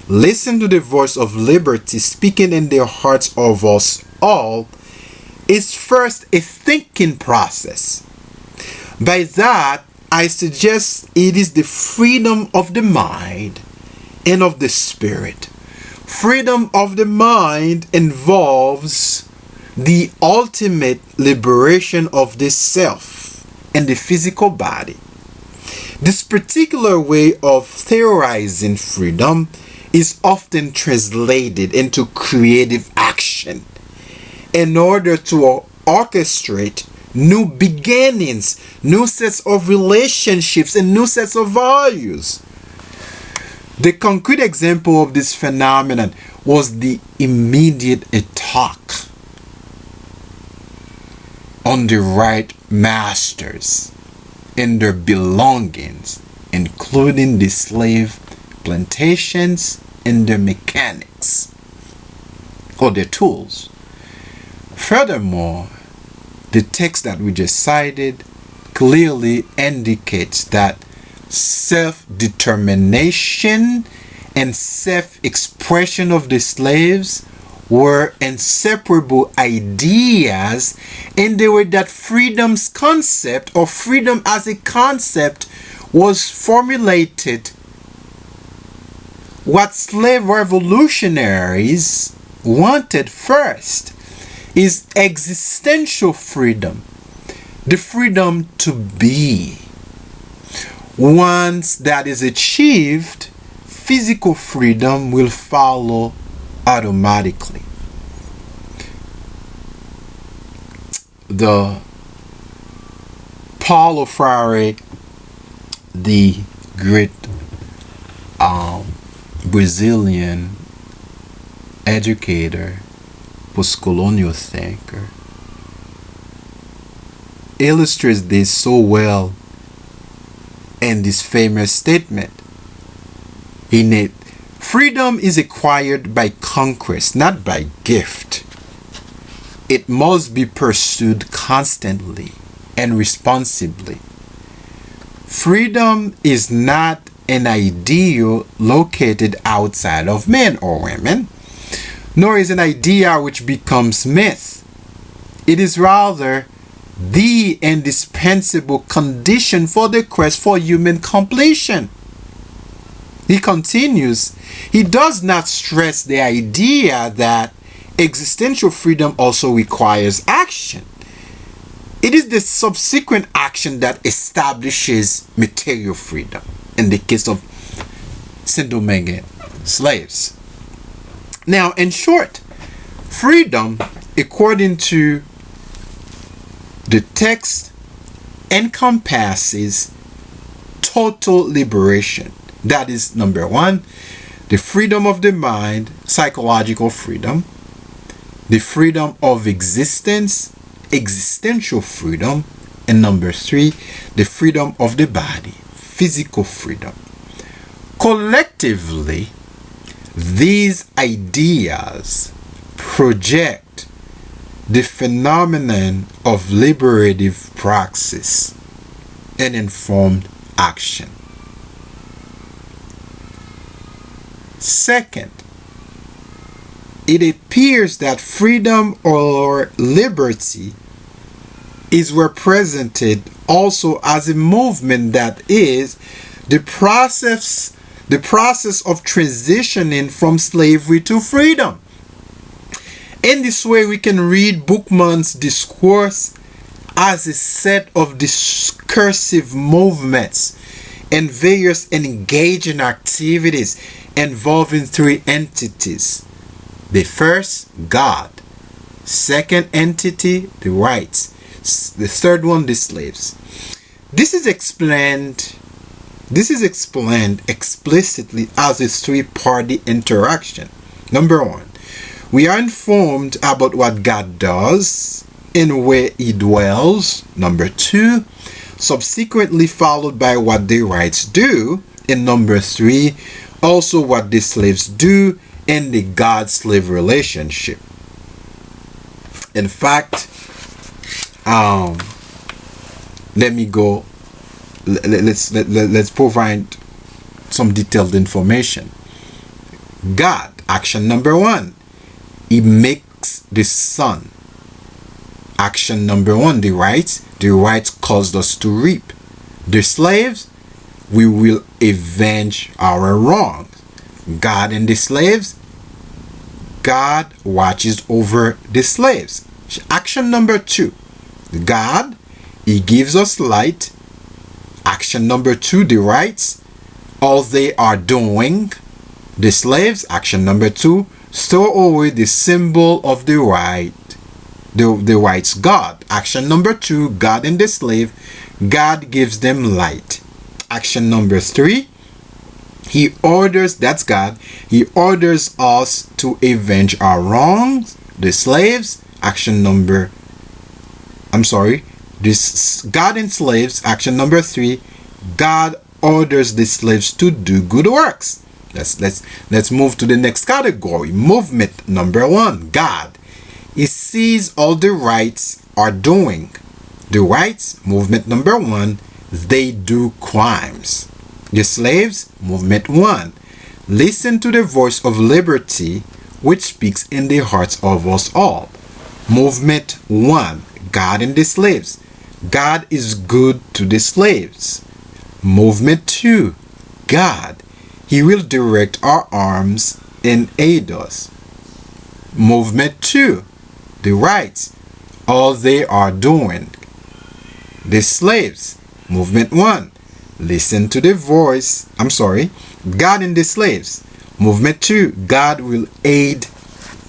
listen to the voice of liberty speaking in the hearts of us all, is first a thinking process. By that, I suggest it is the freedom of the mind and of the spirit. Freedom of the mind involves the ultimate liberation of the self and the physical body. This particular way of theorizing freedom is often translated into creative action in order to orchestrate new beginnings, new sets of relationships, and new sets of values. The concrete example of this phenomenon was the immediate attack on the right masters and their belongings, including the slave plantations and their mechanics, or their tools. Furthermore, the text that we just cited clearly indicates that self-determination and self-expression of the slaves were inseparable ideas, and they were that freedom's concept, or freedom as a concept, was formulated What slave revolutionaries wanted first is existential freedom, the freedom to be. Once that is achieved, physical freedom will follow automatically. The Paulo Freire, the great Brazilian educator, post-colonial thinker, illustrates this so well in this famous statement. In it, freedom is acquired by conquest, not by gift. It must be pursued constantly and responsibly. Freedom is not an ideal located outside of men or women, nor is an idea which becomes myth. It is rather the indispensable condition for the quest for human completion. He continues, he does not stress the idea that existential freedom also requires action. It is the subsequent action that establishes material freedom in the case of Saint-Domingue slaves. Now, in short, freedom, according to the text, encompasses total liberation. That is number one, the freedom of the mind, psychological freedom, the freedom of existence, existential freedom, and number three, the freedom of the body, physical freedom. Collectively, these ideas project the phenomenon of liberative praxis and informed action. Second, it appears that freedom or liberty is represented also as a movement that is the process of transitioning from slavery to freedom. In this way, we can read Bookman's discourse as a set of discursive movements and various engaging activities involving three entities. The first, God. Second entity, the whites. The third one, the slaves. This is explained explicitly as a three-party interaction. Number one, we are informed about what God does and where he dwells. Number two, subsequently followed by what the whites do. And number three, also what the slaves do in the God-slave relationship. In fact, let's provide some detailed information. God, action number one, he makes the sun. Action number one, the rights caused us to reap. The slaves, we will avenge our wrongs. God and the slaves, God watches over the slaves. Action number two, God, he gives us light. Action number two, the rights, all they are doing. The slaves, action number two, throw away the symbol of the right, the whites God. Action number two, God and the slave, God gives them light. Action number three, he orders, that's God, he orders us to avenge our wrongs. The slaves, this God and slaves, action number three, God orders the slaves to do good works. Let's move to the next category. Movement number one, God. He sees all the rights are doing. The rights, movement number one, they do crimes. The slaves, movement one, listen to the voice of liberty which speaks in the hearts of us all. Movement one, God and the slaves. God is good to the slaves. Movement two, God. He will direct our arms and aid us. Movement 2, the whites, all they are doing. The slaves. Movement 1, listen to the voice. God and the slaves. Movement 2, God will aid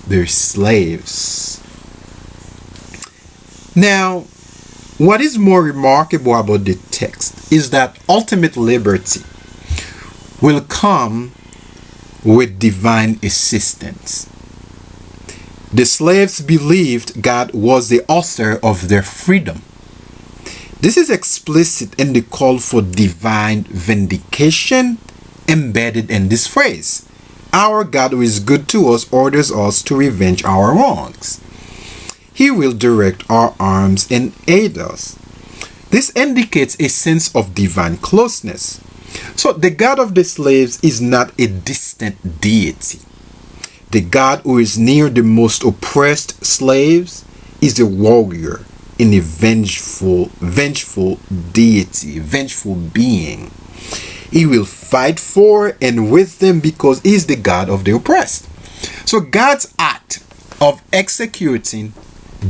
their slaves. Now, what is more remarkable about the text is that ultimate liberty will come with divine assistance. The slaves believed God was the author of their freedom. This is explicit in the call for divine vindication embedded in this phrase. Our God who is good to us orders us to revenge our wrongs. He will direct our arms and aid us. This indicates a sense of divine closeness. So the God of the slaves is not a distant deity. The God who is near the most oppressed slaves is a warrior in a vengeful deity, vengeful being. He will fight for and with them because he is the God of the oppressed. So God's act of executing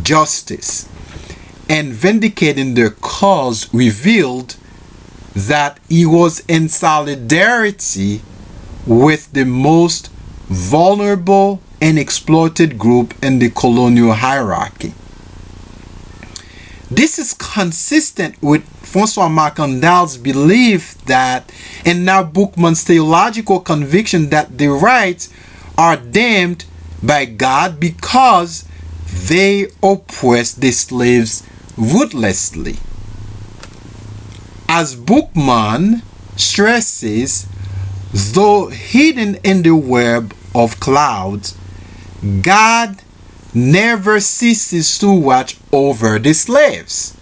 justice and vindicating their cause revealed that he was in solidarity with the most vulnerable and exploited group in the colonial hierarchy. This is consistent with Francois Macandal's belief that, and now Bookman's theological conviction that the whites are damned by God because they oppressed the slaves ruthlessly. As Bookman stresses, though hidden in the web of clouds, God never ceases to watch over the slaves.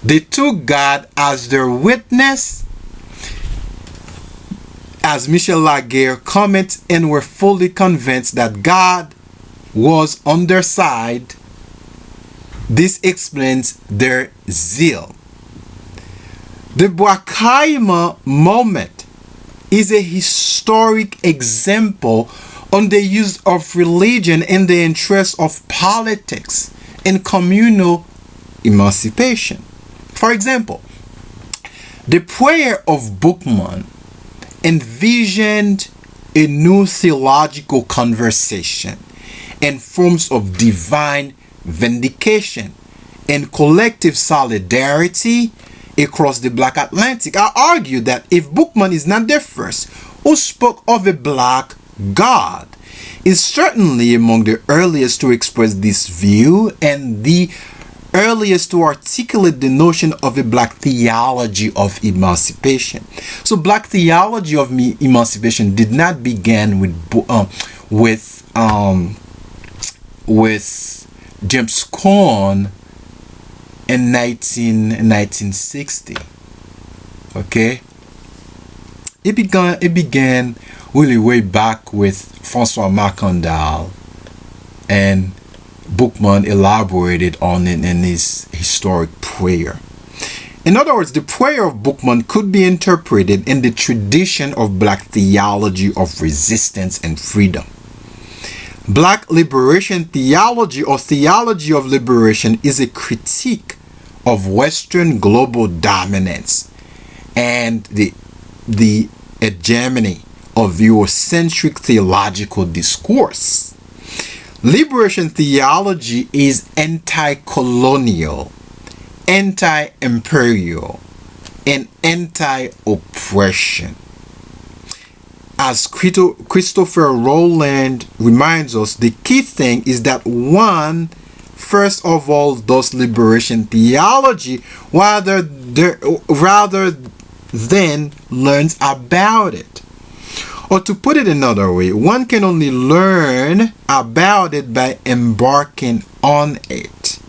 They took God as their witness, as Michel Laguerre comments, and were fully convinced that God was on their side. This explains their zeal. The Bois Caimain moment is a historic example on the use of religion in the interest of politics and communal emancipation. For example, the prayer of Bookman envisioned a new theological conversation in forms of divine vindication and collective solidarity across the Black Atlantic. I argue that if Bookman is not the first who spoke of a black God, is certainly among the earliest to express this view and the earliest to articulate the notion of a black theology of emancipation. So black theology of emancipation did not begin with James Cone in 1960. Okay, it began really way back with Francois Macandal, and Bookman elaborated on it in his historic prayer. In other words, the prayer of Bookman could be interpreted in the tradition of black theology of resistance and freedom. Black liberation theology, or theology of liberation, is a critique of Western global dominance and the hegemony of Eurocentric theological discourse. Liberation theology is anti-colonial, anti-imperial, and anti-oppression. As Christopher Rowland reminds us, the key thing is that one, first of all, does liberation theology rather than learns about it. Or to put it another way, one can only learn about it by embarking on it.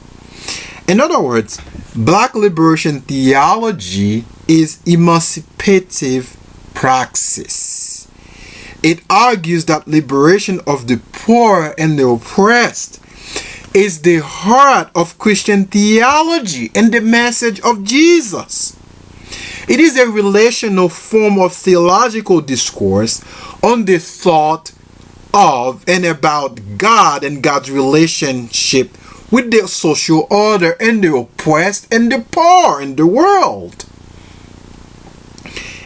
In other words, black liberation theology is emancipative praxis. It argues that liberation of the poor and the oppressed is the heart of Christian theology and the message of Jesus. It is a relational form of theological discourse on the thought of and about God and God's relationship with the social order and the oppressed and the poor in the world.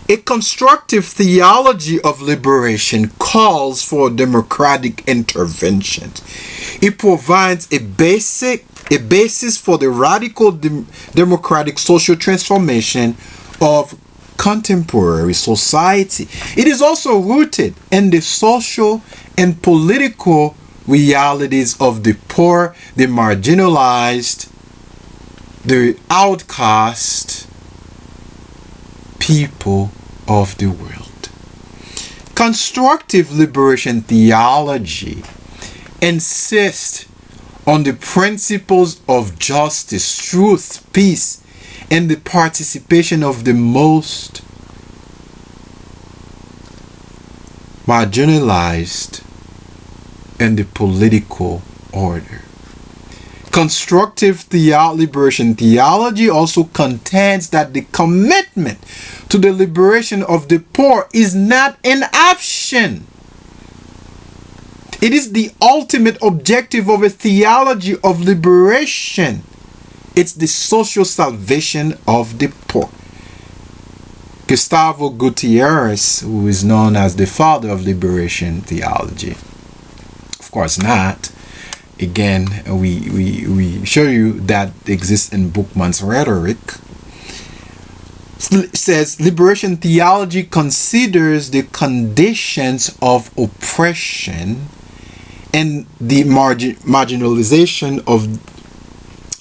A constructive theology of liberation calls for democratic intervention. It provides a basis for the radical democratic social transformation of contemporary society. It is also rooted in the social and political realities of the poor, the marginalized, the outcast people of the world. Constructive liberation theology insists on the principles of justice, truth, peace, and the participation of the most marginalized in the political order. Constructive liberation theology also contends that the commitment to the liberation of the poor is not an option. It is the ultimate objective of a theology of liberation. It's the social salvation of the poor. Gustavo Gutierrez, who is known as the father of liberation theology, of course not. Again, we show you that exists in Bookman's rhetoric. It says liberation theology considers the conditions of oppression and the marginalization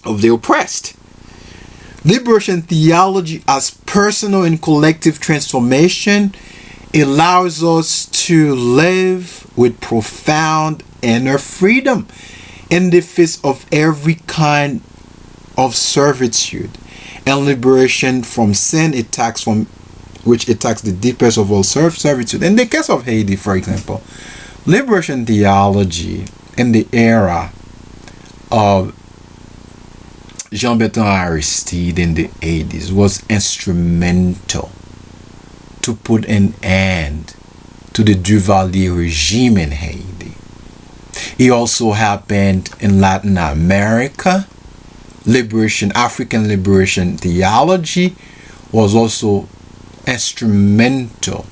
of the oppressed. Liberation theology as personal and collective transformation allows us to live with profound inner freedom in the face of every kind of servitude and liberation from sin which attacks the deepest of all servitude. In the case of Haiti, for example, liberation theology in the era of Jean-Bertrand Aristide in the 80s was instrumental to put an end to the Duvalier regime in Haiti. It also happened in Latin America. African liberation theology was also instrumental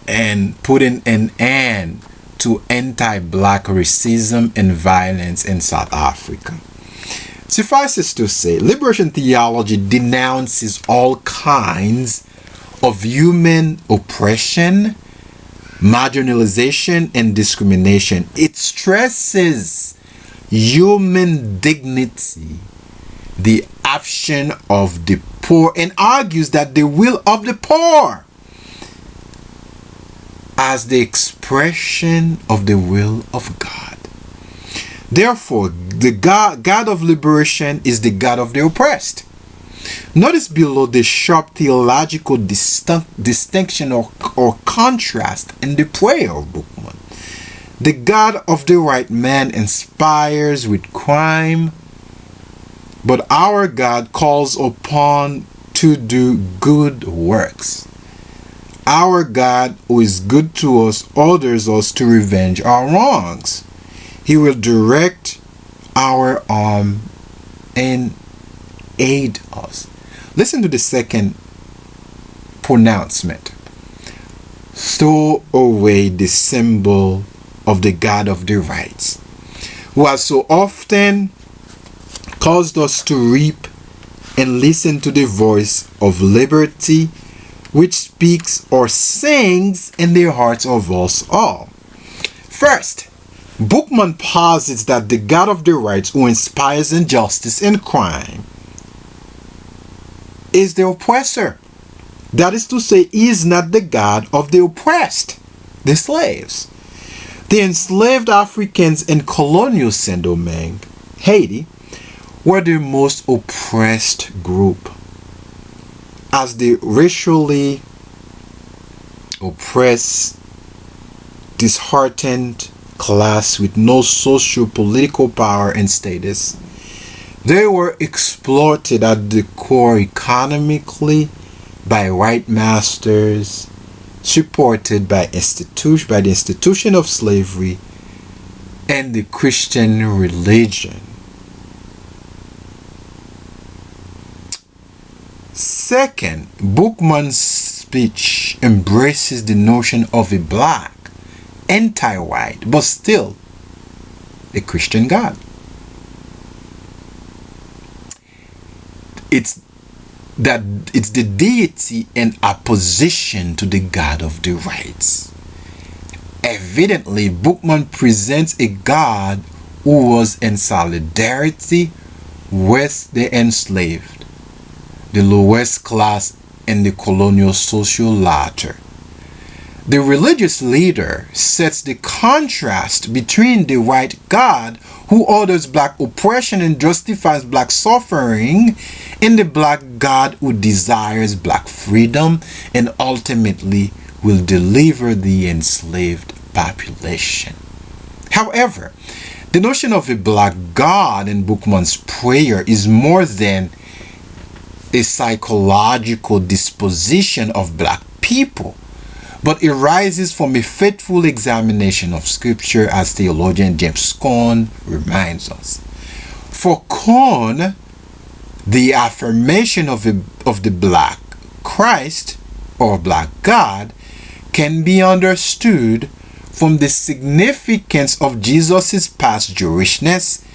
in putting an end to anti-black racism and violence in South Africa. Suffices to say, liberation theology denounces all kinds of human oppression, marginalization, and discrimination. It stresses human dignity, the action of the poor, and argues that the will of the poor as the expression of the will of God. Therefore, the God of liberation is the God of the oppressed. Notice below the sharp theological distinction or contrast in the prayer of Book 1. The God of the right man inspires with crime, but our God calls upon to do good works. Our God, who is good to us, orders us to revenge our wrongs. He will direct our arm and aid us. Listen to the second pronouncement. Throw away the symbol of the God of the rights, who has so often caused us to reap and listen to the voice of liberty, which speaks or sings in the hearts of us all. First, Bookman posits that the God of the rights, who inspires injustice and crime, is the oppressor. That is to say, he is not the God of the oppressed, the slaves. The enslaved Africans in colonial Saint-Domingue, Haiti, were the most oppressed group, as the racially oppressed, disheartened class with no socio-political power and status They were exploited at the core economically by white masters, supported by the institution of slavery and the Christian religion. Second, Bookman's speech embraces the notion of a black, anti-white, but still a Christian God. It's the deity in opposition to the God of the whites. Evidently, Bookman presents a God who was in solidarity with the enslaved, the lowest class in the colonial social ladder. The religious leader sets the contrast between the white God who orders black oppression and justifies black suffering and the black God who desires black freedom and ultimately will deliver the enslaved population. However, the notion of a black God in Bookman's prayer is more than a psychological disposition of black people, but it arises from a faithful examination of scripture, as theologian James Cone reminds us. For Cone, the affirmation of the black Christ or black God can be understood from the significance of Jesus' past Jewishness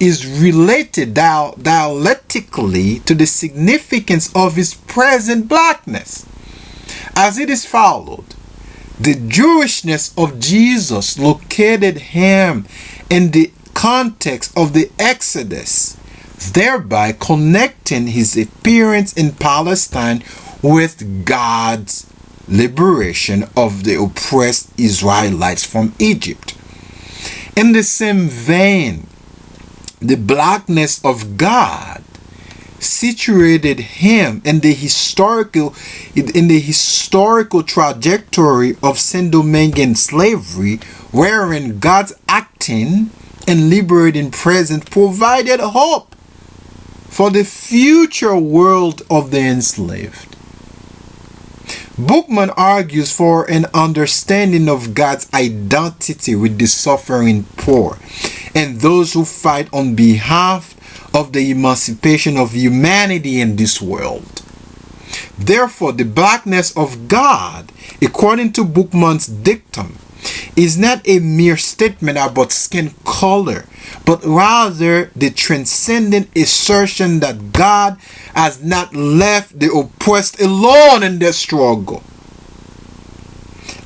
is related dialectically to the significance of his present blackness. As it is followed, the Jewishness of Jesus located him in the context of the Exodus, thereby connecting his appearance in Palestine with God's liberation of the oppressed Israelites from Egypt. In the same vein, the blackness of God situated him in the historical trajectory of Saint-Dominguez slavery, wherein God's acting and liberating presence provided hope for the future world of the enslaved. Bookman argues for an understanding of God's identity with the suffering poor and those who fight on behalf of the emancipation of humanity in this world. Therefore, the blackness of God, according to Bookman's dictum, is not a mere statement about skin color, but rather the transcendent assertion that God has not left the oppressed alone in their struggle.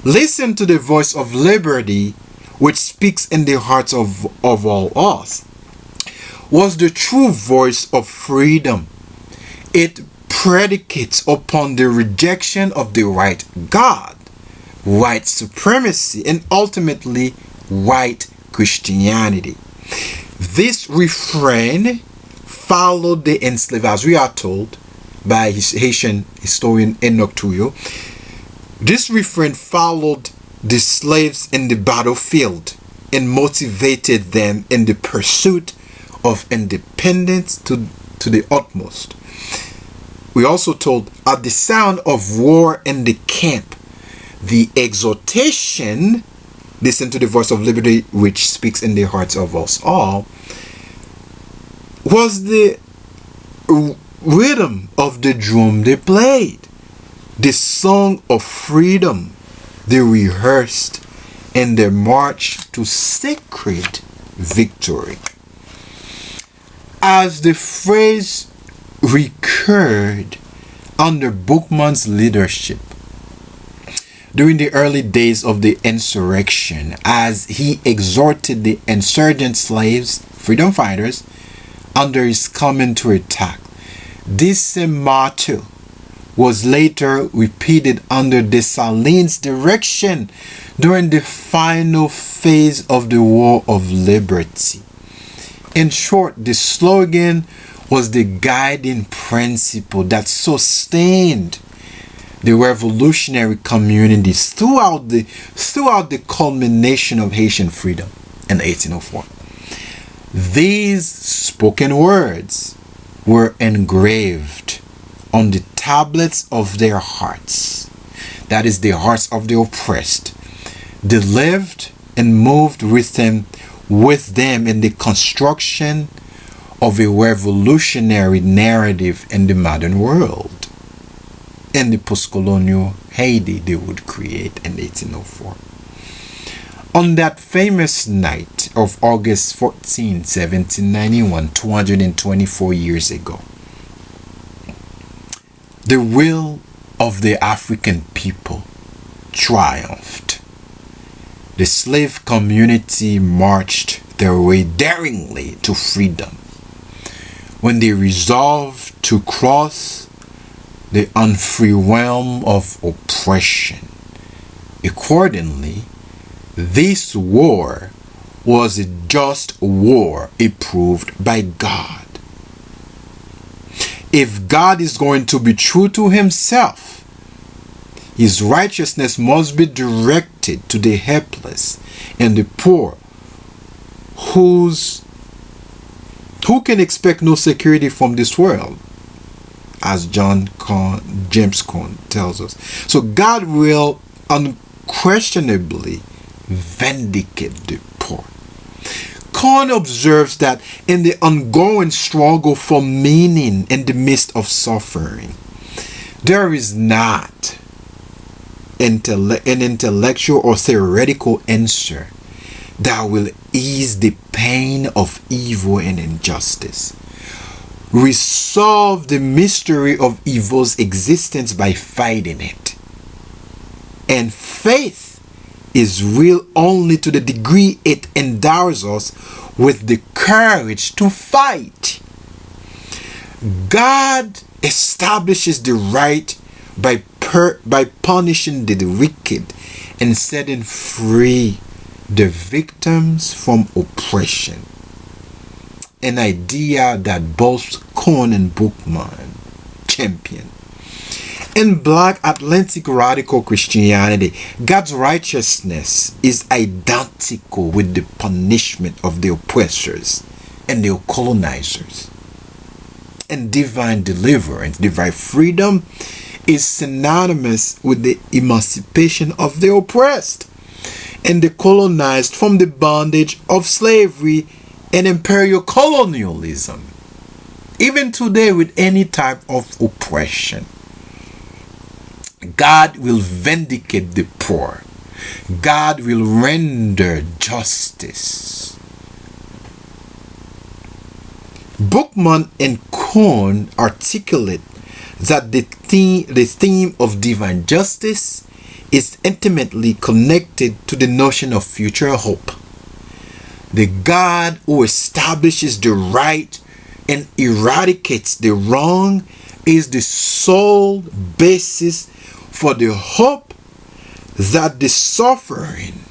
Listen to the voice of liberty, which speaks in the hearts of all us, was the true voice of freedom. It predicates upon the rejection of the white God, white supremacy, and ultimately white Christianity. This refrain followed the enslaved, as we are told by his Haitian historian Enoch Tuyo. This refrain followed the slaves in the battlefield and motivated them in the pursuit of independence to the utmost. We also told, at the sound of war in the camp, the exhortation, listen to the voice of liberty which speaks in the hearts of us all, was the rhythm of the drum they played, the song of freedom they rehearsed in their march to sacred victory. As the phrase recurred under Bookman's leadership during the early days of the insurrection, as he exhorted the insurgent slaves, freedom fighters, under his coming to attack, this same motto was later repeated under Dessalines' direction during the final phase of the War of Liberty. In short, the slogan was the guiding principle that sustained the revolutionary communities throughout the culmination of Haitian freedom in 1804. These spoken words were engraved on the tablets of their hearts, that is, the hearts of the oppressed. They lived and moved with them in the construction of a revolutionary narrative in the modern world, in the post-colonial Haiti they would create in 1804. On that famous night of August 14, 1791, 224 years ago, the will of the African people triumphed. The slave community marched their way daringly to freedom when they resolved to cross the unfree realm of oppression. Accordingly, this war was a just war approved by God. If God is going to be true to himself, his righteousness must be directed to the helpless and the poor, who can expect no security from this world, as James Cone tells us. So God will unquestionably vindicate the poor. Cone observes that in the ongoing struggle for meaning in the midst of suffering, there is not an intellectual or theoretical answer that will ease the pain of evil and injustice, resolve the mystery of evil's existence by fighting it. And faith is real only to the degree it endows us with the courage to fight. God establishes the right by punishing the wicked and setting free the victims from oppression. An idea that both Cone and Bookman champion. In Black Atlantic radical Christianity, God's righteousness is identical with the punishment of the oppressors and the colonizers. And divine deliverance, divine freedom, is synonymous with the emancipation of the oppressed and the colonized from the bondage of slavery and imperial colonialism. Even today, with any type of oppression, God will vindicate the poor. God will render justice. Bookman and Cone articulate that the theme of divine justice is intimately connected to the notion of future hope. The God who establishes the right and eradicates the wrong is the sole basis for the hope that the suffering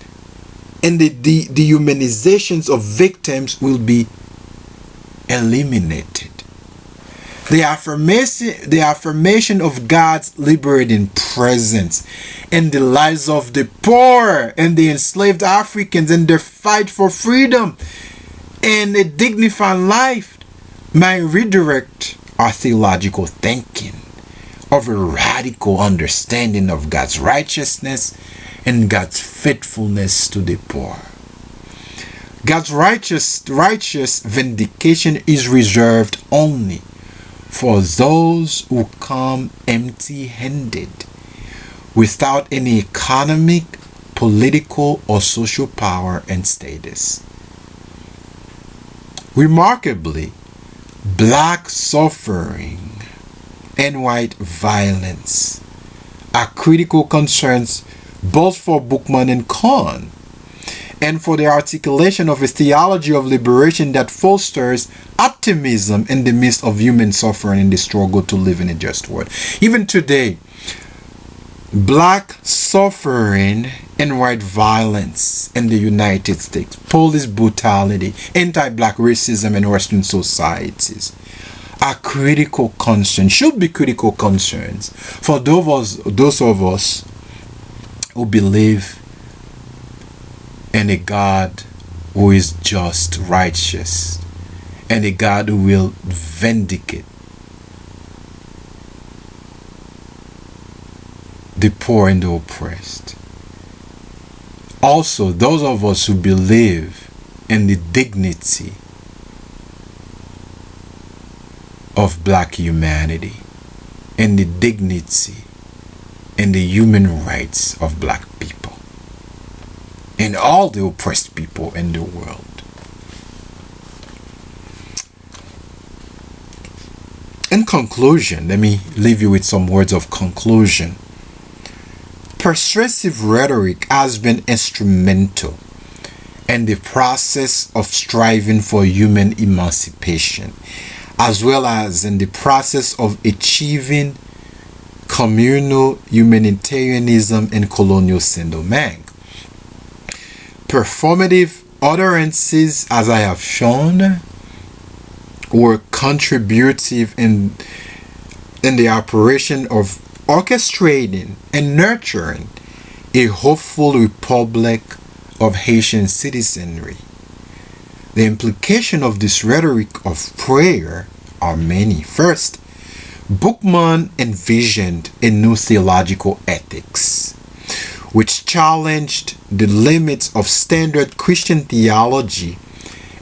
and the dehumanizations of victims will be eliminated. The affirmation of God's liberating presence in the lives of the poor and the enslaved Africans in their fight for freedom and a dignified life might redirect our theological thinking of a radical understanding of God's righteousness and God's faithfulness to the poor. God's righteous vindication is reserved only for those who come empty-handed, without any economic, political, or social power and status. Remarkably, black suffering and white violence are critical concerns both for Bookman and Cone, and for the articulation of a theology of liberation that fosters optimism in the midst of human suffering in the struggle to live in a just world. Even today, black suffering and white violence in the United States, police brutality, anti-black racism in Western societies are critical concerns, should be critical concerns for those of us who believe in a God who is just, righteous, and a God who will vindicate the poor and the oppressed. Also, those of us who believe in the dignity of black humanity, and the dignity and the human rights of black people and all the oppressed people in the world. In conclusion, let me leave you with some words of conclusion. Persuasive rhetoric has been instrumental in the process of striving for human emancipation, as well as in the process of achieving communal humanitarianism in colonial Saint-Domingue. Performative utterances, as I have shown, were contributive in the operation of orchestrating and nurturing a hopeful republic of Haitian citizenry. The implication of this rhetoric of prayer are many. First, Boukman envisioned a new theological ethics, which challenged the limits of standard Christian theology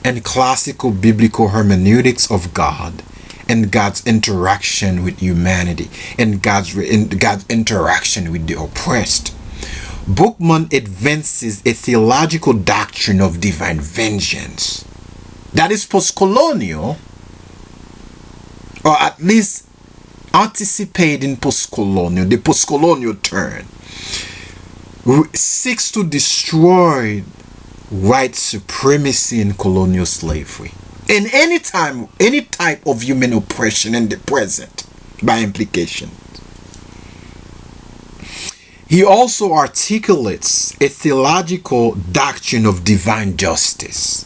and classical biblical hermeneutics of God and God's interaction with humanity and God's interaction with the oppressed. Boukman advances a theological doctrine of divine vengeance that is post-colonial, or at least anticipating post-colonial, the post-colonial turn, seeks to destroy white supremacy and colonial slavery in any type of human oppression in the present, by implication. He also articulates a theological doctrine of divine justice,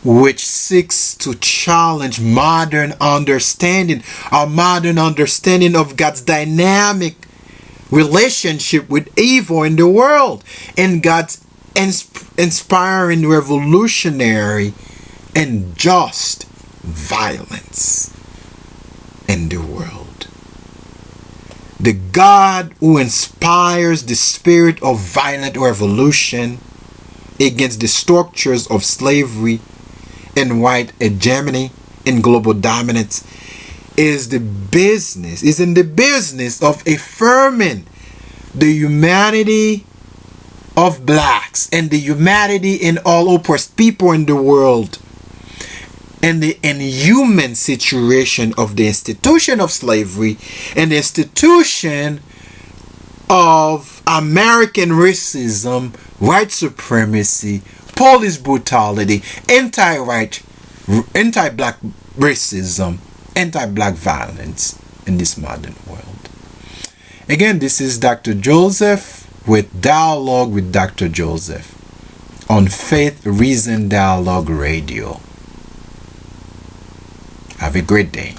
which seeks to challenge modern understanding of God's dynamic relationship with evil in the world and God's inspiring revolutionary and just violence in the world. The God who inspires the spirit of violent revolution against the structures of slavery and white hegemony and global dominance is in the business of affirming the humanity of blacks and the humanity in all oppressed people in the world, and the inhuman situation of the institution of slavery and the institution of American racism, white supremacy, police brutality, anti-black racism, anti-black violence in this modern world. Again, this is Dr. Joseph with Dialogue with Dr. Joseph on Faith Reason Dialogue Radio. Have a great day.